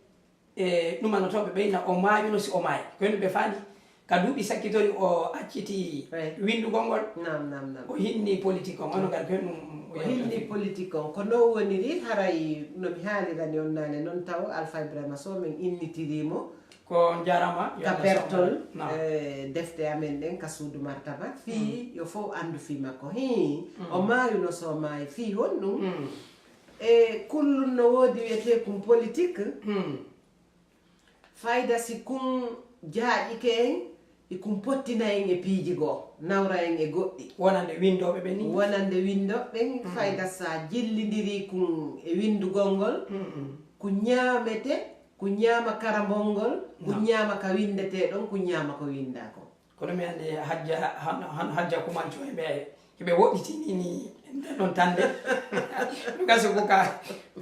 e ɗumanotoɓe ɓeyna o maayuno si o maayi ko yimɓe faani ka duuɓi sakkitori o acciti windugol ngol o hinni politique on ono ngal ko ɗum o hinni politique on ko no woniri haray nomi haalirani on nane noon taw alpha ibrahima sow min innitirimo ko jarama ka pertol defte amen ɗen ka suudu martaba fii yo fof andu fi makko o maayuno so maayi fii honɗum e kullum no woodi wiyete kum politique fayda si kum jaaƴike en ikum pottina en e piiji goo nawra en e goɗɗi wonande windoɓe ɓe ni wonande windoɓe fayda sa jillidiri kum e windugol ngol ko ñaamete ko ñaama karambol ngol ko ñaama ka windeteɗon ko ñaama ko winda ko kono mi ande hajja kumanco heɓe woɗɗitinini non tande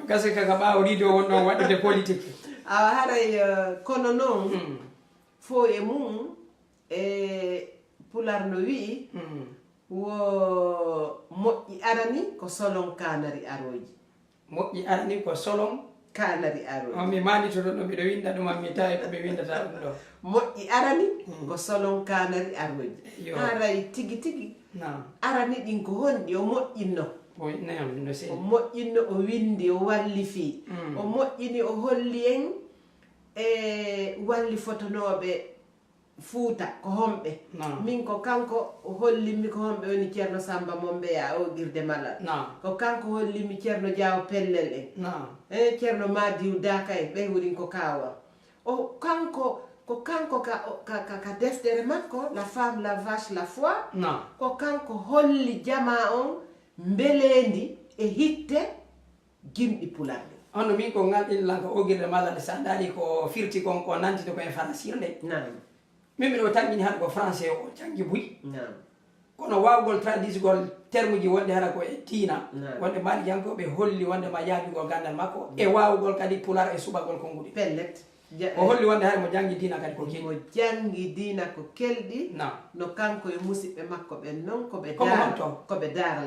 gasi kaka ɓaawo rido wonɗon waɗude politique awa haray kono noon fo e mum e pular no wi'i wo moƴƴi arani ko solon kanari aroji. Moƴƴi arani ko solon kanari aroji. Mi mani to ɗo miɗo winda ɗum mi tawi ko ɓe windata ɗum ɗo. Moƴƴi arani ko solon kanari aroji. Haray tigi tigi. Arani ɗin ko honɗi o moƴƴinno. O moƴƴinno o windi o walli fii. O moƴƴini o holli en e walli fotonoɓe Fuuta ko homɓe. Min ko kanko o hollimi ko homɓe woni Ceerno Samba Mombeya o Girde Malal. Ko kanko hollimi Ceerno Diaw Pellel en. Ceerno Madiw Daka en ɓe woni ko kawa. O kanko ko kanko ka deftere makko La Femme, la Vache, la Foi. Ko kanko holli jama on mbelendi e hitte gimɗi Pularɓe. Hono min ko ngalɗin lanka o Girde Malal sa daari ko firti kon ko nantide ko en farasirde. Min miɗo tanƴini hade ko français o janggi buy kono wawgol tradisgol terme ji wonde hara ko e tiina wonde mbaɗi jankoɓe holli wonde ma yaabigol gandal makko e wawgol kadi pular e suɓagol konguɗi pellet o holli wonde hara mo jangi dina kadi ko kelɗi mo jangi dina ko kelɗi no kanko e musidɓe makko ɓen noon koɓe daara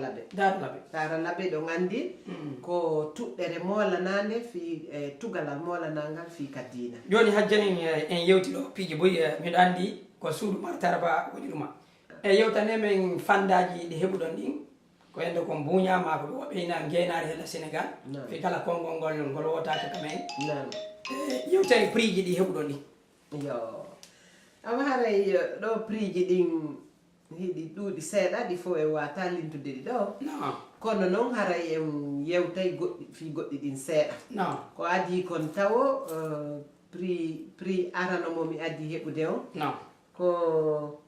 laɓe ɗo gandi ko tuɗɗere molanade fi tugalal molanagal fi ka dina joni hajjani en yewti ɗo piiji boyi miɗo andi ko suudu martaraba woni ɗuma e yewtane men fandaji ɗi heɓuɗon ɗin ko ende ko mbuñama ko ɓe woɓɓeyna gueynare hela sénégal fi kala konngol ngol wotaka kamen yewtani prix ji ɗi heɓuɗon ɗi yo awa haray ɗo prix ji ɗin hiɗi ɗuuɗi seeɗa ɗi fof e wata lintude ɗi ɗo kono noon haray en yewtay goɗɗi fi goɗɗi ɗin seeɗa ko adi kon tawo prix arano momi adi heɓude on ko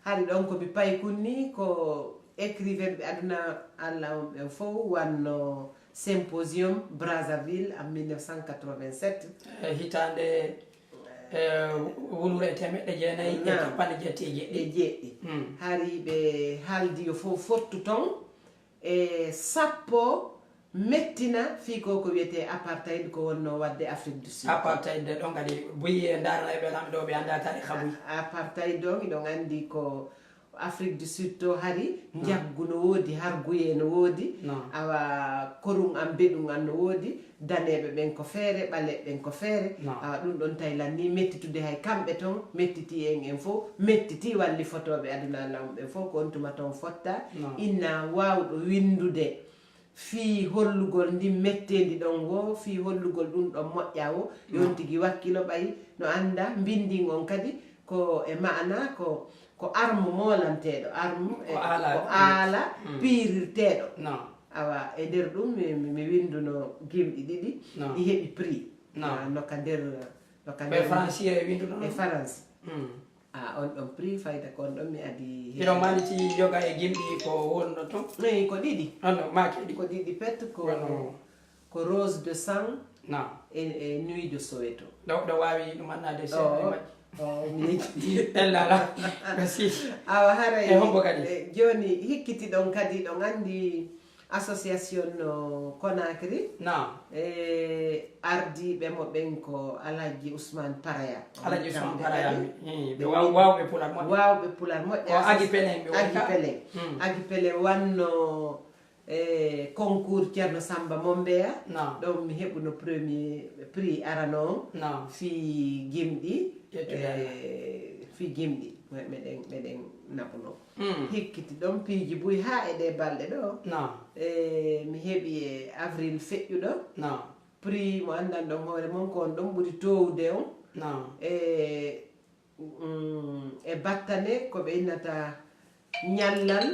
hari ɗon komi paykunni ko écrivain ɓe aduna Allah on ɓen fof wanno symposium Brazzaville en 1987 hitande wulure e temeɗɗe jeenayyi e capanɗe jeeɗiɗi hari ɓe haaldi yo fof fottu ton e sappo mettina fi ko wiyete apartheid ko wonno wadde Afrique du Sud apartheid ɗon kadi buyi e darana ɓe lamɓe ɗo ɓe anda tari habuy apartheid ɗon iɗon andi ko Afrique du Sud to hari jaggu no woodi harguye no woodi awa korum an beɗum an no woodi daneɓe ɓen ko feere ɓaleɓe ɓen ko feere awa ɗum ɗon Thailand ni mettitude hay kamɓe ton mettiti en fof mettiti walli fotoɓe aduna lamɓe fof ko on tuma ton fotta inna wawɗo windude fi hollugol ndi mettendi ɗon wo fi hollugol ɗum ɗon moƴƴa wo yon tigui wakkilo ɓayi no anda mbindin on kadi ko e maana ko arme molanteɗo arme ko aala piirirteɗo awa e nder ɗum mi winduno gimɗi ɗiɗi ɗi heeɓi prix noka nder français winduno e France on ɗon prix fayda ko on ɗon mi adi hiɗo maliti yoga e gimɗi ko wonno ton eyi ko ɗiɗi makeɗi ko ɗiɗi pet ko rose de sang e nuit de Soweto ɗo wawi ɗum annade seeɗa ellala merci awa haray hombo kadi joni hikkiti ɗon kadi ɗon andi association no Conakry ardiɓe mo ɓen ko Alhaji Ousmane Paraya ɓe wawɓe pular moƴƴa agi pelen wanno concours Ceerno Samba Mombeya ɗon mi heɓuno premier prix arano on fi gimɗi meɗen naɓuno hikkiti ɗon piiji buy ha e ɗe balɗe ɗo mi heeɓi e avril feƴƴuɗo prix mo andan ɗon hoore mon ko on ɗon ɓuri towde on e battane ko ɓe innata ñallal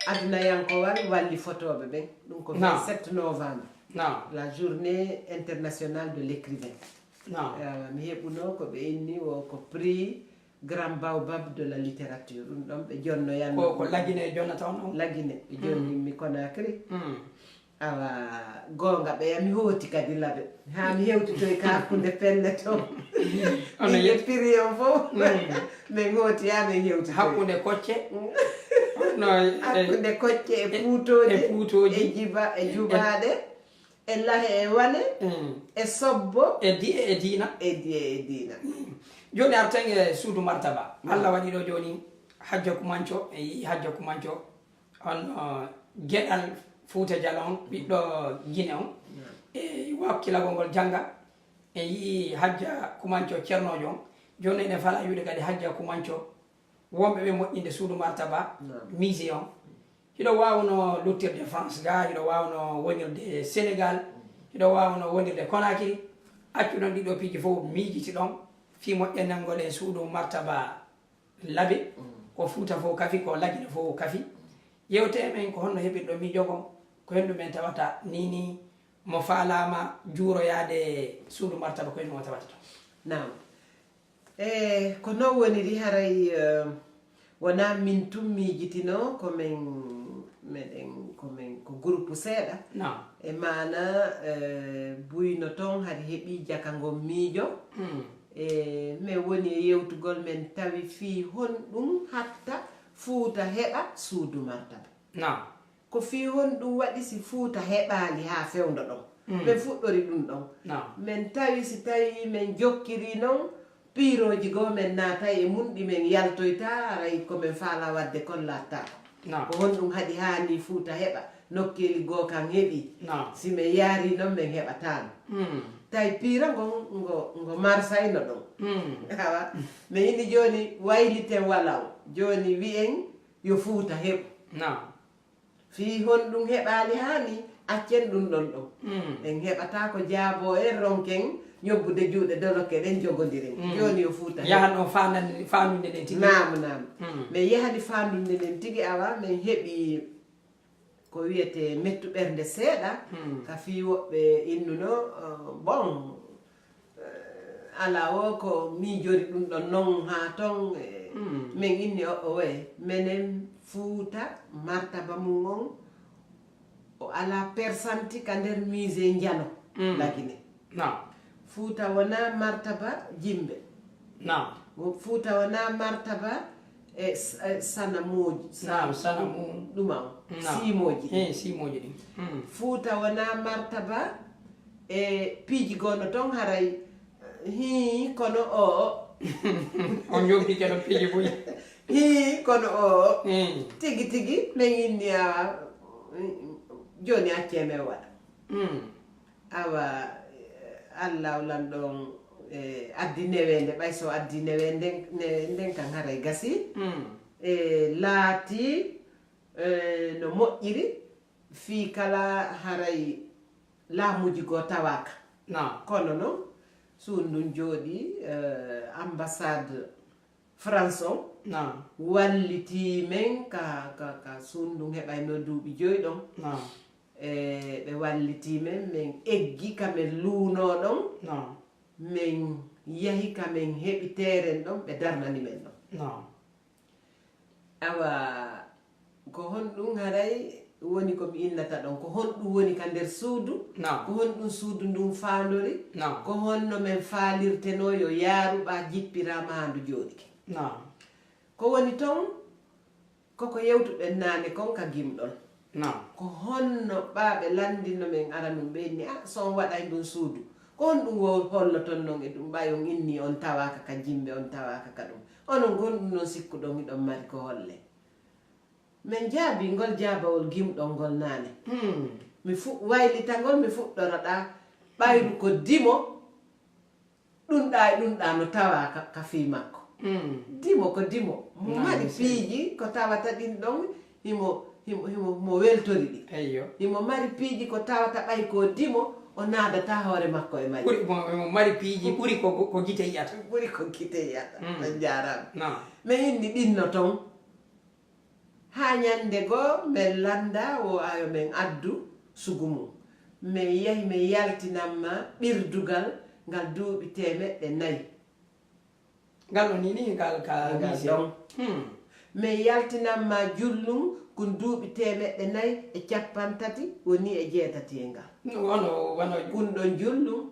adunayankowal walli fotoɓe ɓen ɗum ko 27 novembre la journée internationale de l'écrivain mi heɓuno ko ɓe inni o ko prix grand baobab de la littérature ɗum ɗon ɓe jonnoyanno ko lagine e jonnata on lagine ɓe jonnimi Conakry awa gonga ɓeya mi hooti kadi laɓe ha mi hewtitoy ka hakkude pelle ton ɓe prix on fof min hooti ha min hewtitoy hakkude kocce hakkude kocce e puutoji e jiba e jubaɗe e lahe e wale e sobbo e diina e diina joni arten e suudu martaba Allah waɗi ɗo joni hajja kumanco e yi hajja kumanco on geɗal Fouta Dialo on ɓiɗɗo Guinée on e wakkilagol ngol janga e yi hajja kumanco ceernojo on joni ene fala wiide kadi hajja kumanco wonɓe ɓe moƴƴinde suudu martaba musée on hiɗo wawno luttirde France ga hiɗo wawno wonirde Sénégal hiɗo wawno wonirde Conakry accuɗon ɗiɗo piiji fof miijiti ɗon fi moƴƴenal ngol e suudu martaba laabe ko Fouta fof kafi ko Laguine fof kafi yewte men ko honno heɓirɗo miijo kon ko hendu men tawata nini mo faalama juuroyade suudu martaba ko hendu mo tawata ton nam ko non woniri haray wona min tum miijitino komin ko groupe seeɗa e mana buyno toon haɗi heeɓi jaka ngon miijo min woni e yewtugol men tawi fi honɗum hatta Fouta heɓa suudu martaba ko fi honɗum waɗi si Fouta heɓali ha fewdo ɗon min fuɗɗori ɗum ɗon min tawi si tawi min jokkiri noon piiroji goo min naata e munɗi min yaltoyta aray komin faala wadde kon lattako ko honɗum haɗi hani Fouta heɓa nokkeli goo kan heeɓi si min yaari noon min heɓatano tawi piira ngo marsayno ɗon awa mi yiɗi joni wayliten walaw joni wi'en yo Fouta heɓu fi honɗum heɓali hani accen ɗum ɗon ɗon en heɓata ko jaabo en ronken ñobbude juuɗe doloke ɗen jogodiren joni yo Fouta yahanno fandude ɗen tigi nam min yahani fandude ɗen tigi awa min heeɓi ko wiyete mettu ɓernde seeɗa ka fi woɓɓe innuno bon ala o ko miijori ɗum ɗon non ha ton min inni o way menen Fouta martaba mum on o ala persanti ka nder musée Ndiano Laguine Fouta wona martaba jimɓe Fouta wona martaba e sanamuji sanamu ɗuma o simoji ɗin Fouta wona martaba e piiji gonno toon haray hi kono o on jogdi keɗo piiji buy hi kono o tigi tigi min inni awa joni acceme waɗa awa Allah lan ɗon addi newende ɓay so addi newende nden kan haray gasi laati no moƴƴiri fi kala haray laamuji goo tawaka kono noon suundun jooɗi ambassade France on walliti men ka suundun heɓayno duuɓi joyi ɗon ɓe walliti men min eggi kamen luuno ɗon min yahi kamen heɓi teren ɗon ɓe darnani men ɗon awa ko honɗum haray woni komi innata ɗon ko honɗum woni ka nder suudu ko honɗum suudu ndun faandori ko honno men faalirteno yo yaaruɓa jippirama handu jooɗike ko woni toon koko yewtuɗen naane kon ka gimɗon ko honno ɓaaɓe landino men aranum ɓenni son waɗay ɗum suudu ko honɗum holloton noon e ɗum ɓay on inni on tawaka ka jimɓe on tawaka ka ɗum onon gonɗum noon sikkuɗon iɗon mari ko holle min jaabi ngol jaabawol gimɗol ngol naane mi waylitangol mi fuɗɗoroɗa ɓayru ko dimo ɗumɗa e ɗumɗa no tawa ka fii makko dimo ko dimo mo mari piiji ko tawata ɗin ɗon himo weltori ɗi himo mari piiji ko tawata ɓay ko dimo o naadata hoore makko e mari mo mari piiji ɓuri ko gite yiyata ɓuri ko gite yiyata min jarama min inni ɗinno toon ha ñande goo min landa o ayo min addu sugu mum min yahi min yaltinanma ɓirdugal ngal duuɓi 400 ngal o nini ngal ka ɗon min yaltinanma jullum ko duuɓi 430 woni e 6 e ngal ɗum ɗon jullum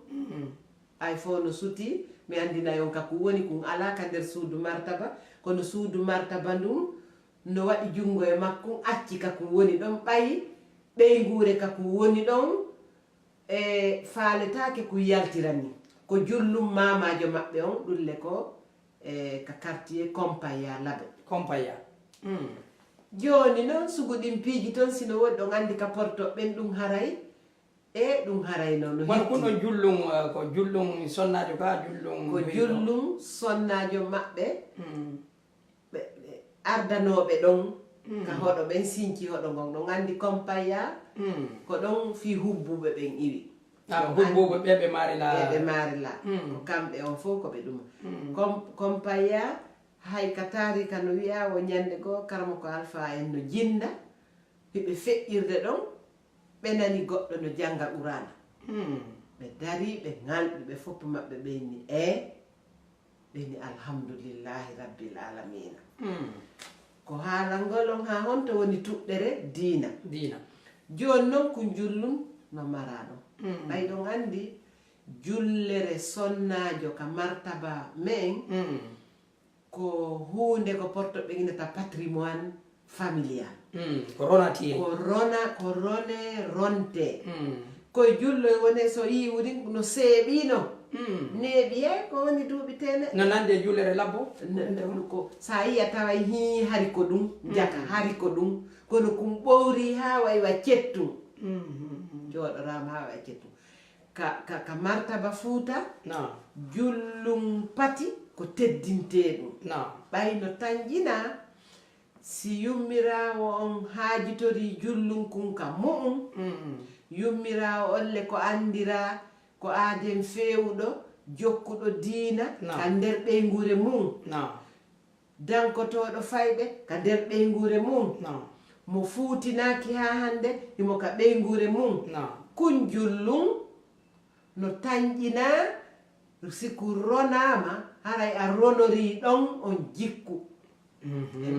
ay fo no suti mi andina yon ka ko woni kum ala ka nder suudu martaba kono suudu martaba ndum no waɗi junngo e makkum acci ka kum woni ɗon ɓayi ɓeyguure ka kum woni ɗon e faaletake kum yaltirani ko jullum mamajo maɓɓe on ɗulle ko e ka quartier Kompaya Labe Kompaya joni noon suguɗin piiji toon sino woɗi ɗon andi ka porto ɓen ɗum haray e ɗum haray noon won kuno jullum ko jullum sonnajo ka jullum ko jullum sonnajo maɓɓe ɓe ardanoɓe ɗon ka hoɗo ɓen sinci hoɗo ngon ɗon andi Kompaya ko ɗon fi hubbuɓe ɓen iwi hubbuɓe ɓe ɓe marila ko kamɓe on fof koɓe ɗuma Kompaya hay ka tarika no wiya o ñande goo karama ko Alpha en no jinda hiɓe feƴƴirde ɗon ɓe nani goɗɗo no janga Qur'ana ɓe dari ɓe ngalɓi ɓe fof maɓɓe ɓeyni ɓeyni alhamdulillahi rabbil alamina ko haalal ngol on ha honto woni tuɗɗere diina joni noon ko jullum no mara ɗon ɓay ɗon andi jullere sonnajo ka martaba men ko hunde ko porto ɓe ginata patrimoine familial ko ronati ko rone ronte koye jullo woni so yiwri no seeɓino neeɓi ko woni duuɓi tene no nande jullere labbo ko sa yiya tawa hi hari ko ɗum jaka hari ko ɗum kono kum ɓowri ha waywa cettum jooɗorama ha wawa cettum ka martaba Fuuta jullum pati ko teddinte ɗum ɓayno tanƴina si yummirawo on haajitori jullum kun ka mu'um yummirawo olle ko andira ko aaden fewuɗo jokkuɗo diina ka nder ɓeygure mum dankotoɗo fayɓe ka nder ɓeygure mum mo fuutinaki ha hande imo ka ɓeygure mum kun jullum no tanƴina siku ronama haray a ronori ɗon on jikku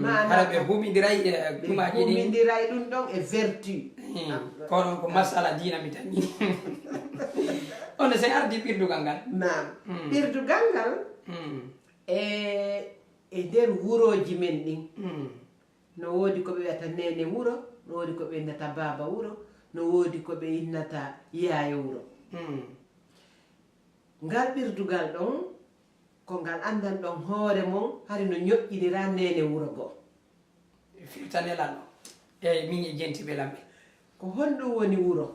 hara ɓe humidiray kumaji ɗi humidiray ɗum ɗon e vertu kono ko masala diina mi tan on sen ardi ɓirdugal ngal nam ɓirdugal ngal e nder wuroji men ɗin no woodi ko ɓe wiyata nene wuro no woodi ko ɓe innata baba wuro no woodi ko ɓe innata yaayo wuro ngal ɓirdugal ɗon ko ngal andan ɗon hoore mon hari no ñoƴƴinira nene wuro goo firtanelano eyyi min e jentiɓe lamɓe ko honɗum woni wuro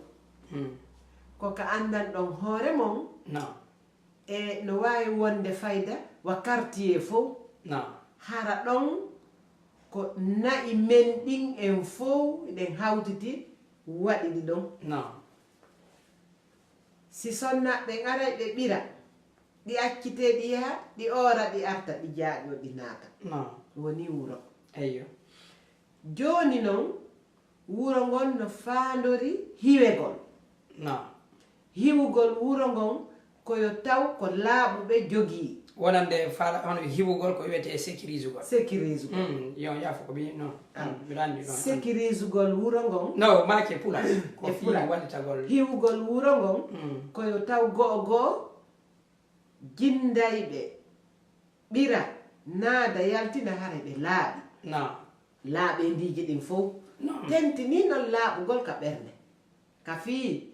ko ka andan ɗon hoore mon e no wawi wonde fayda wa quartier fof hara ɗon ko na'i men ɗin en fof ɗen hawtiti waɗi ɗi ɗon si sonnaɓe garay ɓe ɓira ɗi accite ɗi yaha ɗi ora ɗi arta ɗi jaaƴo ɗi naata woni wuro eyyo joni noon wuro ngon no faandori hiwegol hiwugol wuro ngon koyo taw ko laaɓuɓe jogii wonande faala hono hiwugol ko wiyete sécurisugol yo yaafo ko ɓi non ɓirandi ɗon sécurisugol wuro ngon no make pula ko fi wallitagol hiwugol wuro ngon koyo taw go'o goo jindayɓe ɓira naada yaltina hara ɓe laaɓi laaɓe ndiji ɗin fof tentini noon laaɓugol ka ɓernde ka fii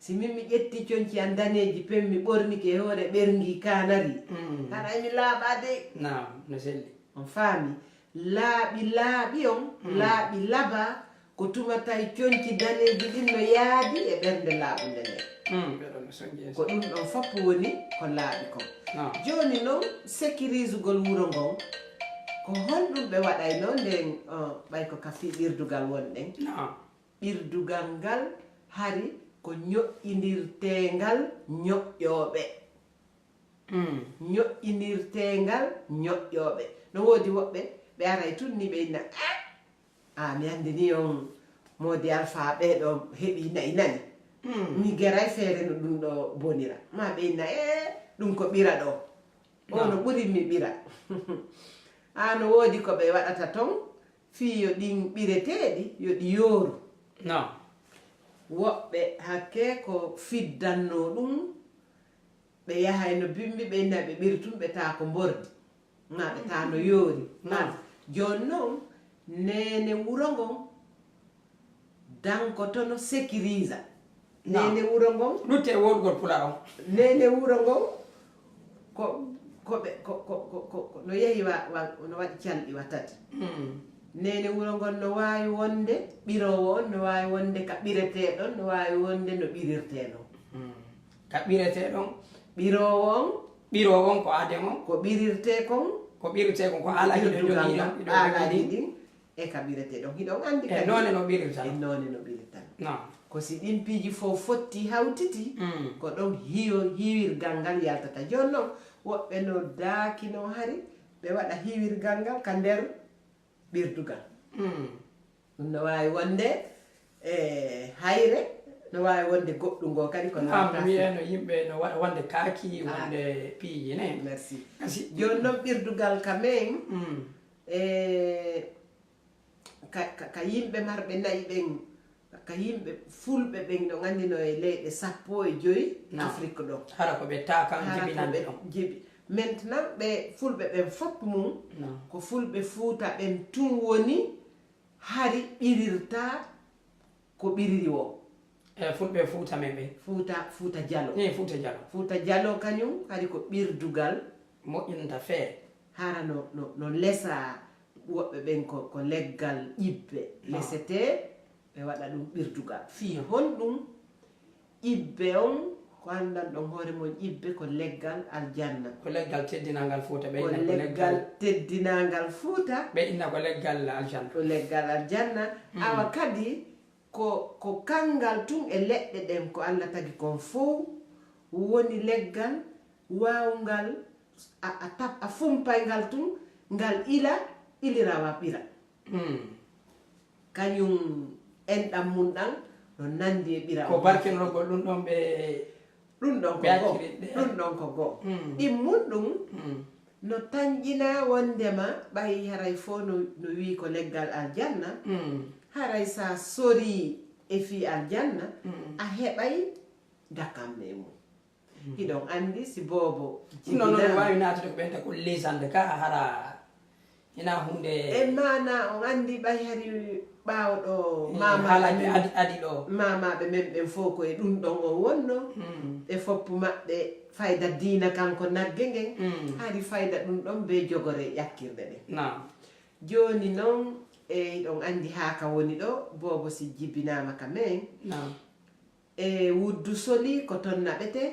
si min mi ƴetti coñci an daneji pen mi ɓornike hoore ɓerngi kanari haɗa mi laaɓade no selli on faami laaɓi on laaɓi laba ko tumata e coñci daneji ɗin no yaadi e ɓernde laaɓude nde ko ɗum ɗon fopp woni ko laaɓi kon joni noon sécurisugol wuro ngon ko honɗum ɓe waɗayno nden ɓay ko ka fi ɓirdugal wonɗen ɓirdugal ngal hari ko ñoƴƴinirtengal ñoƴƴooɓe ñoƴƴinirtengal ñoƴƴooɓe no woodi woɓɓe ɓe aray tunni ɓe inna mi andini on Mody Alpha ɓeɗo heɓi nayi nani mi geray feere no ɗum ɗo bonira ma ɓe inna ɗum ko ɓira ɗo o no ɓuri mi ɓira no woodi ko ɓe waɗata ton fii yo ɗin ɓireteeɗi yo ɗi yooru woɓɓe hakke ko fiddanno ɗum ɓe yahay no bimbi ɓe inna ɓe ɓiri tun ɓe taa ko mbordi ma ɓe taa no yoori joni noon nene wuro ngon dankoto no sécurise nene wuro ngon ɗutte woɗugol pula on nene wuro ngon ko no yehi no waɗi calɗi watati nene wuro ngon no wawi wonde ɓirowo on no wawi wonde ka ɓireteɗon no wawi wonde no ɓirirteɗon ka ɓireteɗon ɓirowo on ko ademo ko ɓirirte kon ko alaji ɗin e ka ɓireteɗon hiɗon andi e none no ɓirirtan ko si ɗin piiji fof fotti hawtiti ko ɗon hiwirgal ngal yaltata joni noon woɓɓe no daakino hari ɓe waɗa hiwirgal ngal ka nder ɓirdugal ɗum no wawi wonde hayre no wawi wonde goɗɗum ngo kadi ko wiyeno yimɓe no waɗa wonde kaaki wonde piiji ne merci joni noon ɓirdugal ka men ka yimɓe marɓe nayi ɓen ka yimɓe fulɓe ɓen ɗo gandino e leyɗe 15 Afrique ɗo hara ko ɓe takan jibinande ɗon jibi maintenant ɓe fulɓe ɓen fopp mum ko fulɓe Fuuta ɓen tun woni hari ɓirirta ko ɓiriri o fulɓe Fuuta men ɓe Fuuta Jalo Fuuta Jalo kañum hari ko ɓirdugal moƴƴinta feere hara no lesa woɓɓe ɓen ko leggal ƴibbe lesete ɓe waɗa ɗum ɓirdugal fii honɗum ƴibbe on ko andan ɗon hoore mon ƴibbe ko leggal aljanna ko leggal teddinangal Fuuta ɓe ko leggal teddinangal Fuuta ɓe inna ko leggal aljanna ko leggal aljanna awa kadi ko kangal tun e leɗɗe ɗen ko Allah tagi kon fof woni leggal wawngal a fumpay ngal tun ngal ilirawa ɓira kañum enɗam mum ɗan no nandi e ɓira ko barkinrogol ɗum ɗon ɓe ɗum ɗon ko goo ɗimmum ɗum no tañƴina wondema ɓayi haray fo no wi ko leggal aljanna haray sa sori e fi aljanna a heɓay dakamme mum hiɗon andi si boobo non wawi natude ko ɓenta ko lesande ka hara ina hunde e mana on andi ɓay hari ɓawɗo haalaɓe adi ɗo mamaɓe men ɓen fof koye ɗum ɗon o wonno ɓe foppu maɓɓe fayda diina kanko nagge ngen hari fayda ɗum ɗon be jogore ƴakkirɗe ɗen joni noon e ɗon andi haaka woni ɗo boobo si jibbinama ka men e wuddu soli ko toon naɓete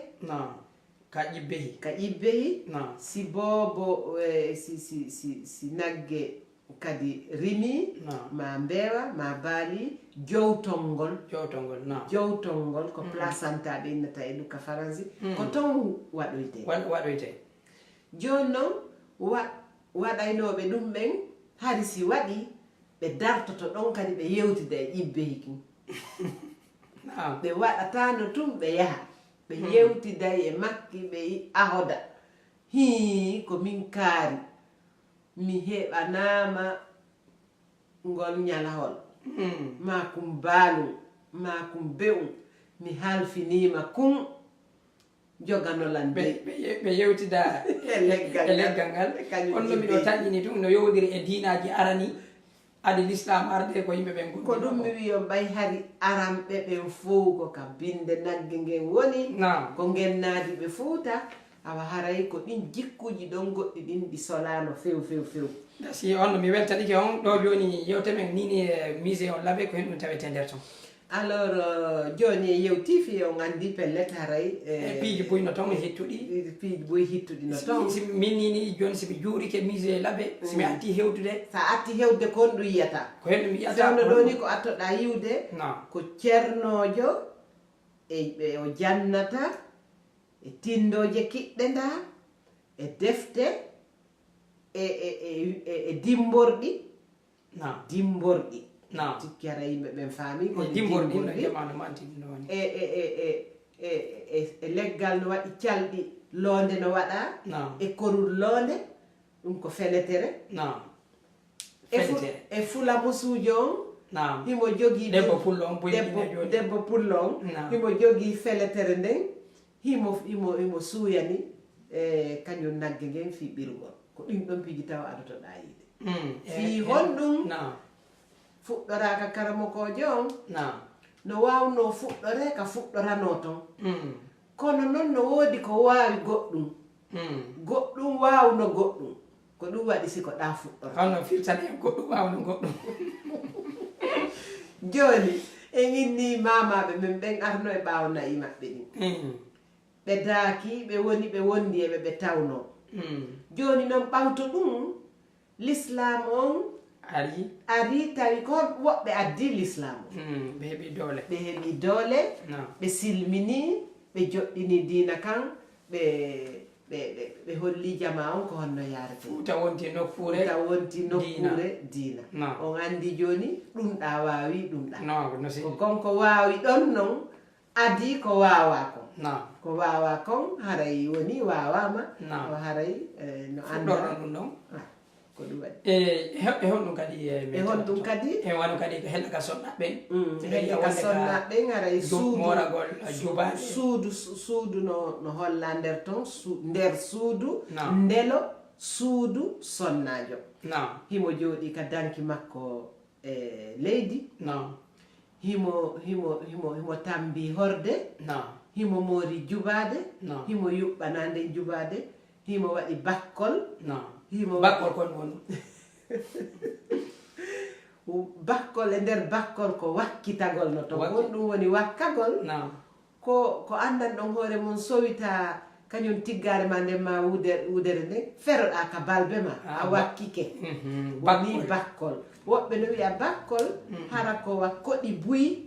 ka ƴibbehi si boobo si nagge kadi rimi ma mbeewa ma baali jowtolngol ko placenta ɓe innata e duka faransi ko toon waɗoyte joni noon waɗaynoɓe ɗum ɓen hari si waɗi ɓe dartoto ɗon kadi ɓe yewtida e ƴibbehi kin ɓe waɗatano tun ɓe yaha ɓe yewtiday e makki ɓe ahoda ko min kaari mi heɓanama ngol ñalahol ma kum baalum ma kum be'um mi halfinima kum joganolan ɓe yewtida e leggal ngal on no miɗo taƴƴini tun no yowdiri e diinaji arani adi l'islam arde ko yimɓe ɓen ko ɗum mi wiyo ɓay hari aranɓe ɓen fof ko ka binde nagge ngen woni ko gennaadi ɓe Fuuta awa haray ko ɗin jikkuji ɗon goɗɗi ɗin ɗi solano few si on mi weltanike on ɗo joni yewte men nini e musée on laaɓe ko hen ɗum tawete nder ton alors joni e yewtifi on andi pellet haray piiji boyno toon hettuɗi piiji boyi hittuɗi no toon si min nini joni somi juurike musée laaɓe somi atti hewtude sa atti hewde ko on ɗum yiyata ko hen ɗum yiyata sewno ɗo ni ko attoɗa yiwde ko ceernojo e o jannata e tindoje kiɗɗe nda e defte e dimborɗi tikki hara yimɓe ɓen faami ko dimborɗi e leggal no waɗi calɗi loonde no waɗa e korul loonde ɗum ko fenetere e fulamusujo on himo jogii debbo pullo on himo jogii feletere nden himo suuyani kañum nagge ngen fi ɓirgol ko ɗin ɗon piiji taw adotoɗa yiide fii honɗum fuɗɗoraka karamokojo on no wawno fuɗɗore ka fuɗɗorano ton kono noon no woodi ko waawi goɗɗum goɗɗum wawno goɗɗum ko ɗum waɗi siko ɗa fuɗɗon hono firtane goɗɗum wawno goɗɗum joni en inni mamaɓe men ɓen arno e ɓawo nayi maɓɓe ɗin ɓe daaki ɓe woni ɓe wondi eɓe ɓe tawno joni noon ɓawto ɗum l'islam on ari tawi ko woɓɓe addi l'islam ɓe heeɓi doole ɓe heeɓi doole ɓe silmini ɓe joɗɗini diina kan ɓe holli jama on ko honno yarete Fuuta wonti nokkure diina on andi joni ɗum ɗa wawi ɗum ɗa ko konko wawi ɗon noon adi ko wawa kon ko wawa kon haray woni wawama o haray no anda ɗum ɗon ko ɗum waɗi e honɗum kadi e honɗum kadi e wano kadi ko hellaka sonnaɓen hellaka sonnaɓen haray moragol jubade suudu no holla nder ton nder suudu ndelo suudu sonnajo himo jooɗi ka danki makko e leydi himo tambi horde himo moori jubade himo yuɓɓanande jubade himo waɗi bakkol bakkol kon won bakkol e nder bakkol ko wakkitagol no to won ɗum woni wakkagol ko andan ɗon hoore mum sowita kañum tiggare ma nden ma wudere nden feroɗa ka balbe ma a wakkike woni bakkol woɓɓe no wiya bakkol hara ko wakkoɗi buyi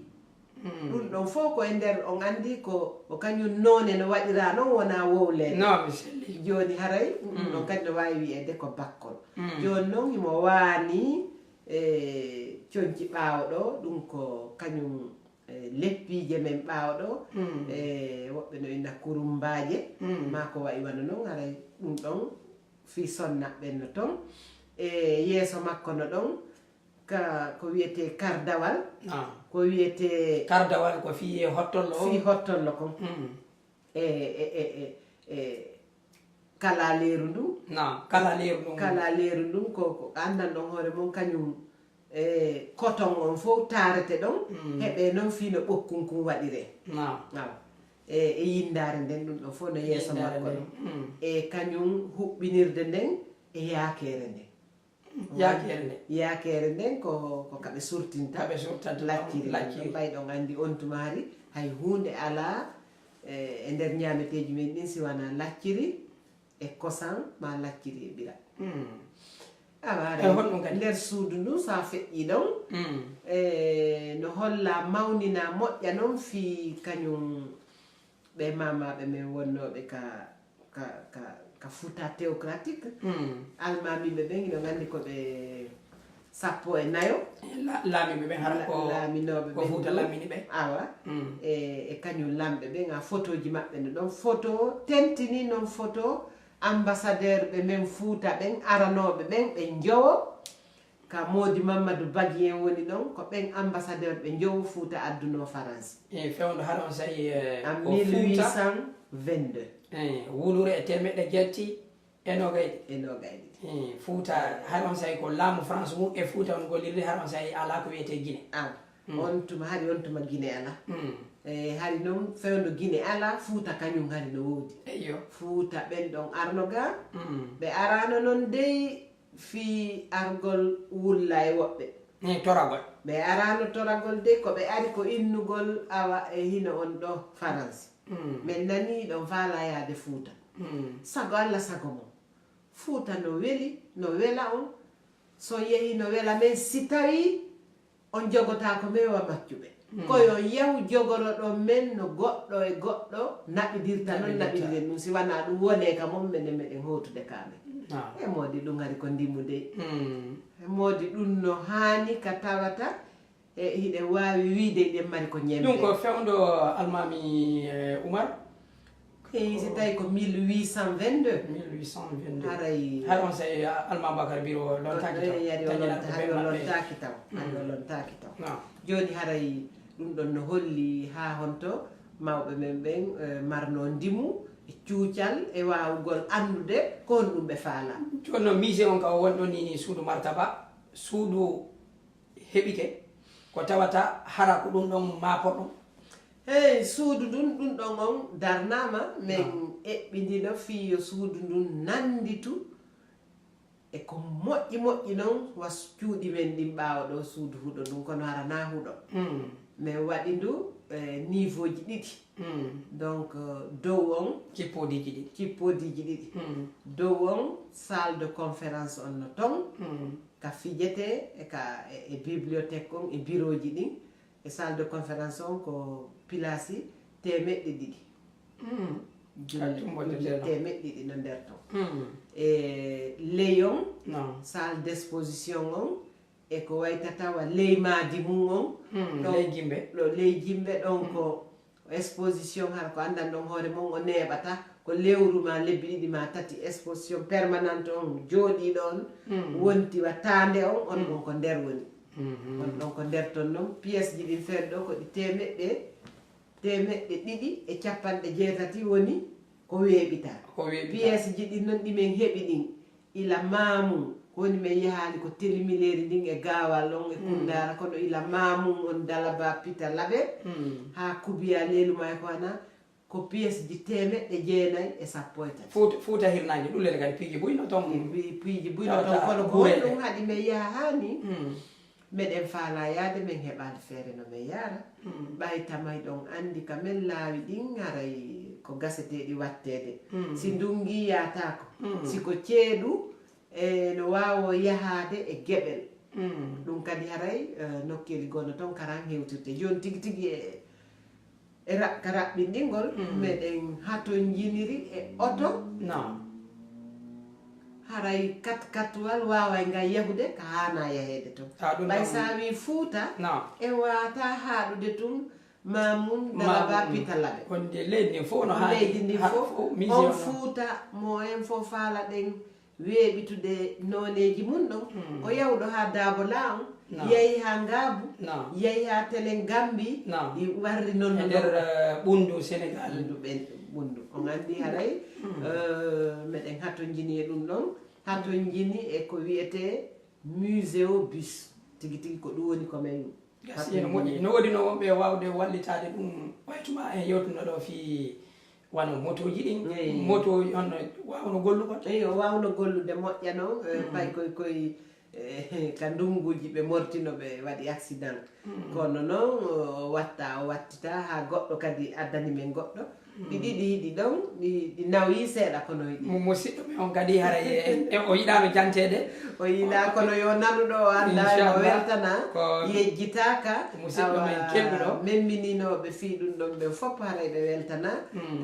ɗum ɗon fof ko e nder on andi ko kañum noone no waɗira noon wona wowlede joni haray ɗum ɗon kadi no wawi wiyede ko bakkol joni noon himo waani coñci ɓaawɗo ɗum ko kañum leppije men ɓaawɗo woɓɓe no inna kurumbaje ma ko wayi wano noon haray ɗum ɗon fi sonnaɓen no ton yeeso makko no ɗon ko wiyete kardawal ko wiyete kardawal ko fi hottollo kon kala leeru ndum kala leeru ndum ko andan ɗon hoore mum kañum coton on fof tarete ɗon heɓe noon fino ɓokkunkun waɗire e yindare nden ɗum ɗon fof no yeeso makko ɗon e kañum huɓɓinirde nden e yaakere nden yaakere nden ko kaɓe surtinta lacciri ɓayɗon andi on tumari hay hunde ala e nder ñameteji men ɗin siwana lacciri e kosan ma lacciri e ɓira nder suudu ndu sa feƴƴi ɗon no holla mawnina moƴƴa noon fi kañum ɓe mamaɓe men wonnoɓe ka futa théocratique almamiɓe ɓen ino gandi koɓe 14 laamiɓe ɓen hara laaminoɓe ko fuuta laamini ɓe awa e kañum lamɓe ɓen a photo ji maɓɓe no ɗon photo tentini noon photo ambassadeur ɓe men fuuta ɓen aranoɓe ɓen ɓe jowo ka Mody Mamadou Bagui en woni ɗon ko ɓen ambassadeur ɓe jowo fuuta adduno France fewndo haɗa on sayi en 1822 wulure e temeɗɗe jetti enogayɗi fuuta haɗa on sayi ko laamu France mum e fuuta on gollirde haɗa on sayi ala ko wiyete Guinée on tuma hari on tuma Guinée ala hari noon fewndo Guinée ala fuuta kañum hari no woodi fuuta ɓen ɗon arnoga ɓe arano noon dey fi argol wulla e woɓɓe toragol ɓe arano toragol dey ko ɓe ari ko innugol awa e hino on ɗo France min nani ɗon faala yaade fuuta sago Allah sago mon fuuta no weli no wela on so yehi no wela men si tawi on jogota ko mewa maccuɓe koyo yahu jogoroɗo men no goɗɗo e goɗɗo naɓidirta noon naɓidiren ɗum si wana ɗum wone ka mon menen meɗen howtude kamen e Mody ɗum hari ko ndimude Mody ɗum no haani ka tawata e hiɗen wawi wiide ɗen mari ko ñembe ɗum ko fewndo almami Oumar si tawi ko 1822 haray hay on say almam Bakar biro lontaki taw joni haray ɗum ɗon no holli ha honto mawɓe men ɓen marno ndimu e cuucal e wawugol andude ko hon ɗum ɓe faala joni noon mise on ka o wonɗon ni suudu martaba suudu heɓike ko tawata hara ko ɗum ɗon mapo ɗum hey suudu ɗum ɗon on darnama min eɓɓidino fiyo suudu ndun nanditu e ko moƴƴi noon was cuuɗi men ɗin ɓaawa ɗo suudu huɗo ɗum kono harana huɗo min waɗi ndu niveau ji ɗiɗi donc dow on cippodiji ɗiɗi dow on salle de conférence on no ton ka fijete e bibliothèque on e bureau ji ɗin e salle de conférence on ko pilasi temeɗɗe ɗiɗi temeɗɗe ɗiɗi no nder ton e leyon salle d'exposition on e ko waytatawa leymadi mum on ɗo ley jimɓe ɗon ko exposition har ko andan ɗon hoore mum o neɓata ko lewru ma lebbi ɗiɗi ma tati exposition permanente on jooɗi ɗon wonti wa tande on ɗon ko nder woni on ɗon ko nder ton noon pièce ji ɗin feere ɗo ko ɗi temeɗɗe ɗiɗi e capanɗe jeetati woni ko weeɓita pièce ji ɗin noon ɗimin heɓi ɗin ila mamum woni min yahali ko telimileri ndin e gawal on e kundara kono ila mamum on dalaba pita laɓe ha kubiya leluma e ko wana ko pièce ji temeɗɗe jeenayyi e sappo e tati fuuta hirnaji ɗullel kadi piiji buyno ton ton kono ko woni ɗum haɗi min yaha hani meɗen faala yaade min heɓani feere no min yara ɓay tamay ɗon andi ka min laawi ɗin haray ko gaseteɗi wattede si ndungi yatako siko ceeɗu no wawo yahade e gueɓel ɗum kadi haray nokkeli gono toon karan hewtirte joni tigui tigui e ka raɓɓinɗingol meɗen haton jiniri e oto haray 4x4 waway ngay yahude ka hana yahede toon ɓay sa wi Fouta e wata haɗude tun mamum dalaba pita laɓe leydi ndin fof no leydi ndin fof on Fouta mo en fof faala ɗen weeɓitude noneji mum ɗon o yawɗo ha Dabo Law yeehi ha Ngaabu yeehi ha Télé Gambi warri noon nder ɓundu Sénégal ɓundu on andi haray meɗen hato jini e ɗum ɗon hato jini e ko wiyete muséo bus tigui tigui ko ɗum woni komin gasino moƴƴi no waɗi no wonɓe wawde wallitade ɗum waytuma en yewtunoɗo fi wano motoji ɗin moto on wawno gollugo eyi o wawno gollude moƴƴa noon pay koye ka ndunguji ɓe mortino ɓe waɗi accident kono noon o wattita ha goɗɗo kadi addani men goɗɗo ɗiɗi yiɗi ɗon ɗi nawi seeɗa kono yiɗi musidɗo men on kadi haray o yiɗano jantede o yiɗa kono yo nanuɗo o anda o weltana yejjitaka musidɗo men kelɗuɗo memmininoɓe fi ɗum ɗon ɓen fof haray ɓe weltana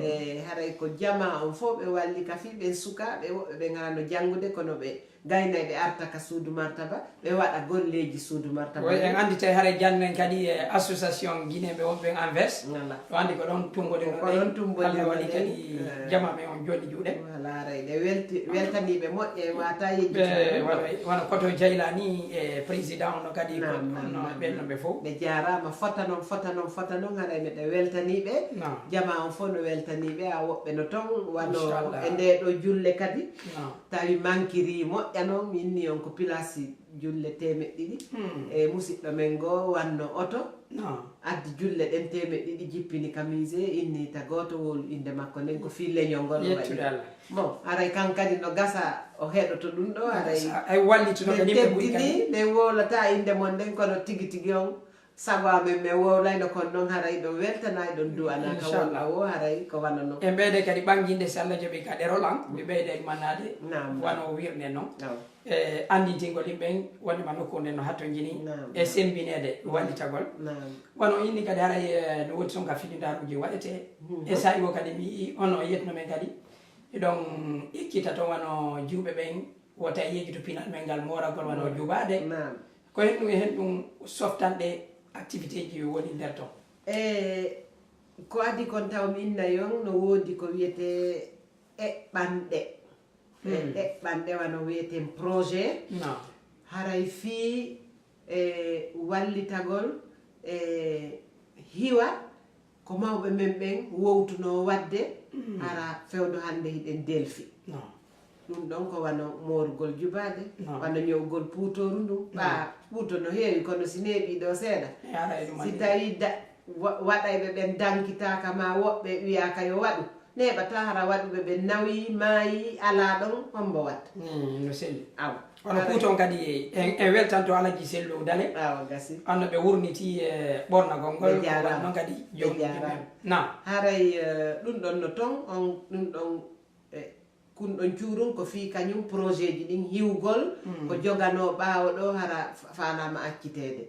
e haray ko jama on fof ɓe walli ka fi ɓen sukaɓe woɓɓe ɓe garano janggude kono ɓe gaynay ɓe arta ka suudu martaba ɓe waɗa golleji suudu martaba en andi tawi haray jannden kadi association guinéɓe wonɓe Anvers ɗo andi ko ɗon tumbode Allah waɗi kadi jama ɓe on jooɗi juuɗe voilà aray ɗe weltaniɓe moƴƴe wata yejjitde wona koto Jaylani e président ono kadi no ɓenno ɓe fof ɓe jarama fota noon haray meɗe weltaniɓe jama on fof no weltaniɓe a woɓɓe no ton wano e nde ɗo julle kadi tawi mankiri moƴƴa noon inni on ko pilasi julle temeɗɗiɗi e musidɗo men go wanno oto addi julle ɗen temeɗɗiɗi jippini kamise inni ta goto wolu inde makko nden ko fi leñol ngol waɗi bon aray kan kadi no gasa o heɗoto ɗum ɗo aray wallitunoɓe teddini nden wolata inde mon nden kono tigui tigui on sago amen min wowlayno kono noon haray ɗon weltanayi ɗon duwana ka wonɗa o haray ko wana noon e ɓeyde kadi ɓangguinde so Allah jooɓi ka ɗerol an ɓe ɓeyde mannade wano wirne noon e andintingol yimɓen wondema nokkude no hatto jini e sembinede wallitagol wono inni kadi haray no woni toon ka fiɗindaruji waɗete e sayi o kadi mi yi ono yetno men kadi eɗon ekkita to wano juuɓe ɓen wota yeeji to pinal men ngal moragol wano juuɓade ko hen ɗum e hen ɗum softanɗe activité ji woni nder ton ko adi kon taw mi innayon no woodi ko wiyete eɓɓanɗe eɓɓanɗe wano wiyeten projet haray fii wallitagol hiwa ko mawɓe men ɓen wowtuno wadde hara fewdo hande hiɗen delfi ɗum ɗon ko wano morugol jubade wano ñowgol puutoru ndum ɓa puuto no heewi kono si neeɓi ɗo seeɗa si tawi waɗayɓe ɓen dankitaka ma woɓɓe wiyaka yo waɗu neɓata hara waɗuɓe ɓe nawi maayi ala ɗon hombo watta no selli aw ono kuuton kadi en weltanto alaji sellu dale awa gasi anno ɓe wurniti ɓornagol ngol noon kadi jomum na haray ɗum ɗon no ton on ɗum ɗon kun ɗon cuurum ko fi kañum projet ji ɗin hiwgol ko jogano ɓaawo ɗo hara fanama accitede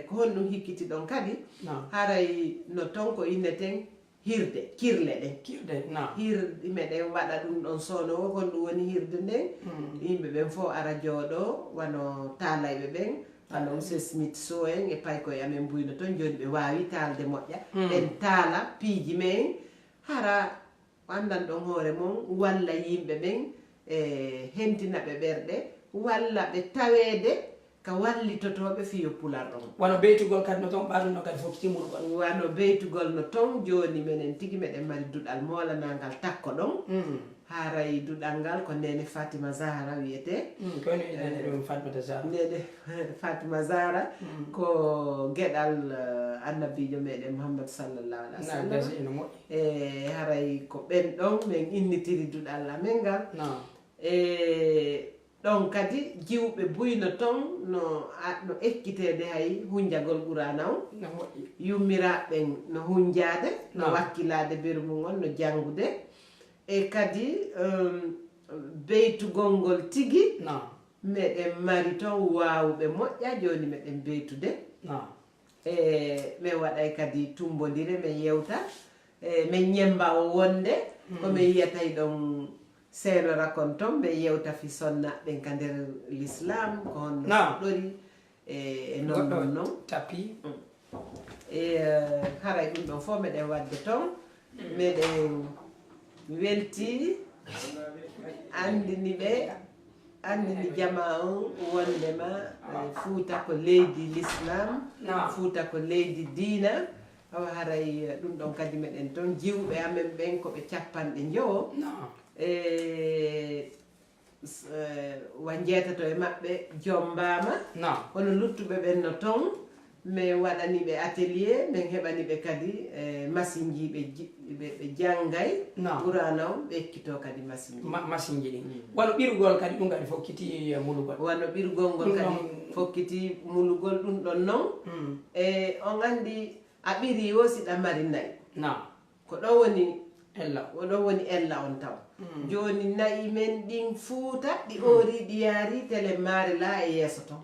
ko honɗum hikkiti ɗon kadi haray no ton ko inneten hirde kirle ɗen hirde meɗen waɗa ɗum ɗon sownowo honɗum woni hirde nden yimɓe ɓen fof ara jooɗo wano taalayɓe ɓen wano monsieur Smith Sow en e paykoye amen mbuyno toon joni ɓe wawi taalde moƴƴa ɓen taala piiji men hara andan ɗon hoore mon walla yimɓe ɓen hentina ɓe ɓerɗe walla ɓe taweede ka wallitotoɓe fiyo pular ɗon wano beytugol kadi no toon ɓaɗumno kadi fokkiti mulgol wano beytugol no toon joni minen tigui meɗen mari duɗal molanangal takko ɗon haray duɗal ngal ko Nene Fatima Zahra wiyete kono inene ɗum Fatimata Zahra Nene Fatima Zahra ko gueɗal annabijo meɗen Muhammad sallallahu alaihi wasallam haray ko ɓen ɗon min innitiri duɗal amen ngal ɗon kadi jiwɓe buyno ton no ekkitede hay hunjagol ɓurana on yummiraɓen no hunjade no wakkilade beru mum on no jangude e kadi beytugol ngol tigi meɗen mari ton wawɓe moƴƴa joni meɗen beytude min waɗay kadi tumbodire min yewta min ñemba o wonde komin yiyatay ɗon seeno rakonton ɓe yewta fi sonnaɓen ka nder l'islam ko honno fuɗɗori e non non noon tapi haray ɗum ɗon fof meɗen wadde toon meɗen welti andini jama on wondema Fuuta ko leydi l'islam Fuuta ko leydi diina awa haray ɗum ɗon kadi meɗen toon jiwɓe amen ɓen koɓe capanɗe jowo wa jeetato e maɓɓe jombama hono luttuɓe ɓen no toon min waɗaniɓe atelier min heɓaniɓe kadi machine ji ɓe janggay ɓurana on ɓe ekkito kadi machine ji ɗin wano ɓirugol kadi ɗum kadi fokkiti mulugol wano ɓirugol ngol kadi fokkiti mulugol ɗum ɗon noon on andi a ɓiri o siɗa mari nayi ko ɗo woni oɗon woni ella on taw joni nayi men ɗin Fuuta ɗi oori ɗi yaari télé maare la e yeeso ton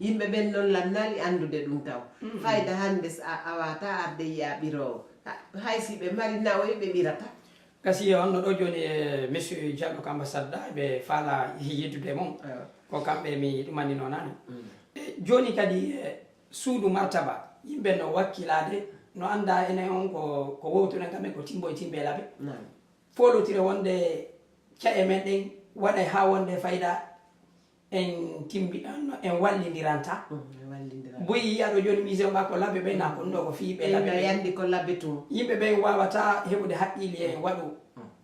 yimɓe ɓen noon lannali andude ɗum taw fayda hande a wata arde yiya ɓirowo hay si ɓe mari nawoy ɓe ɓirata kasi onno ɗo joni monsieur Diallo ko ambassade ɗa ɓe faala yiddude mum ko kamɓe mi ɗumannino nane joni kadi suudu martaba yimɓe no wakkilade no anda enen on ko wowtuɗen kamen ko timbo e timbe laaɓe folotire wonde caƴe men ɗen waɗay ha wonde fayda en timbiɗan en wallidiranta boyi yiyaɗo joni mission ɓa ko labbe ɓe na ko ɗum ɗo ko fiiɓe labbe yandi ko labbe tum yimɓe ɓen wawata heɓude haqqille en waɗu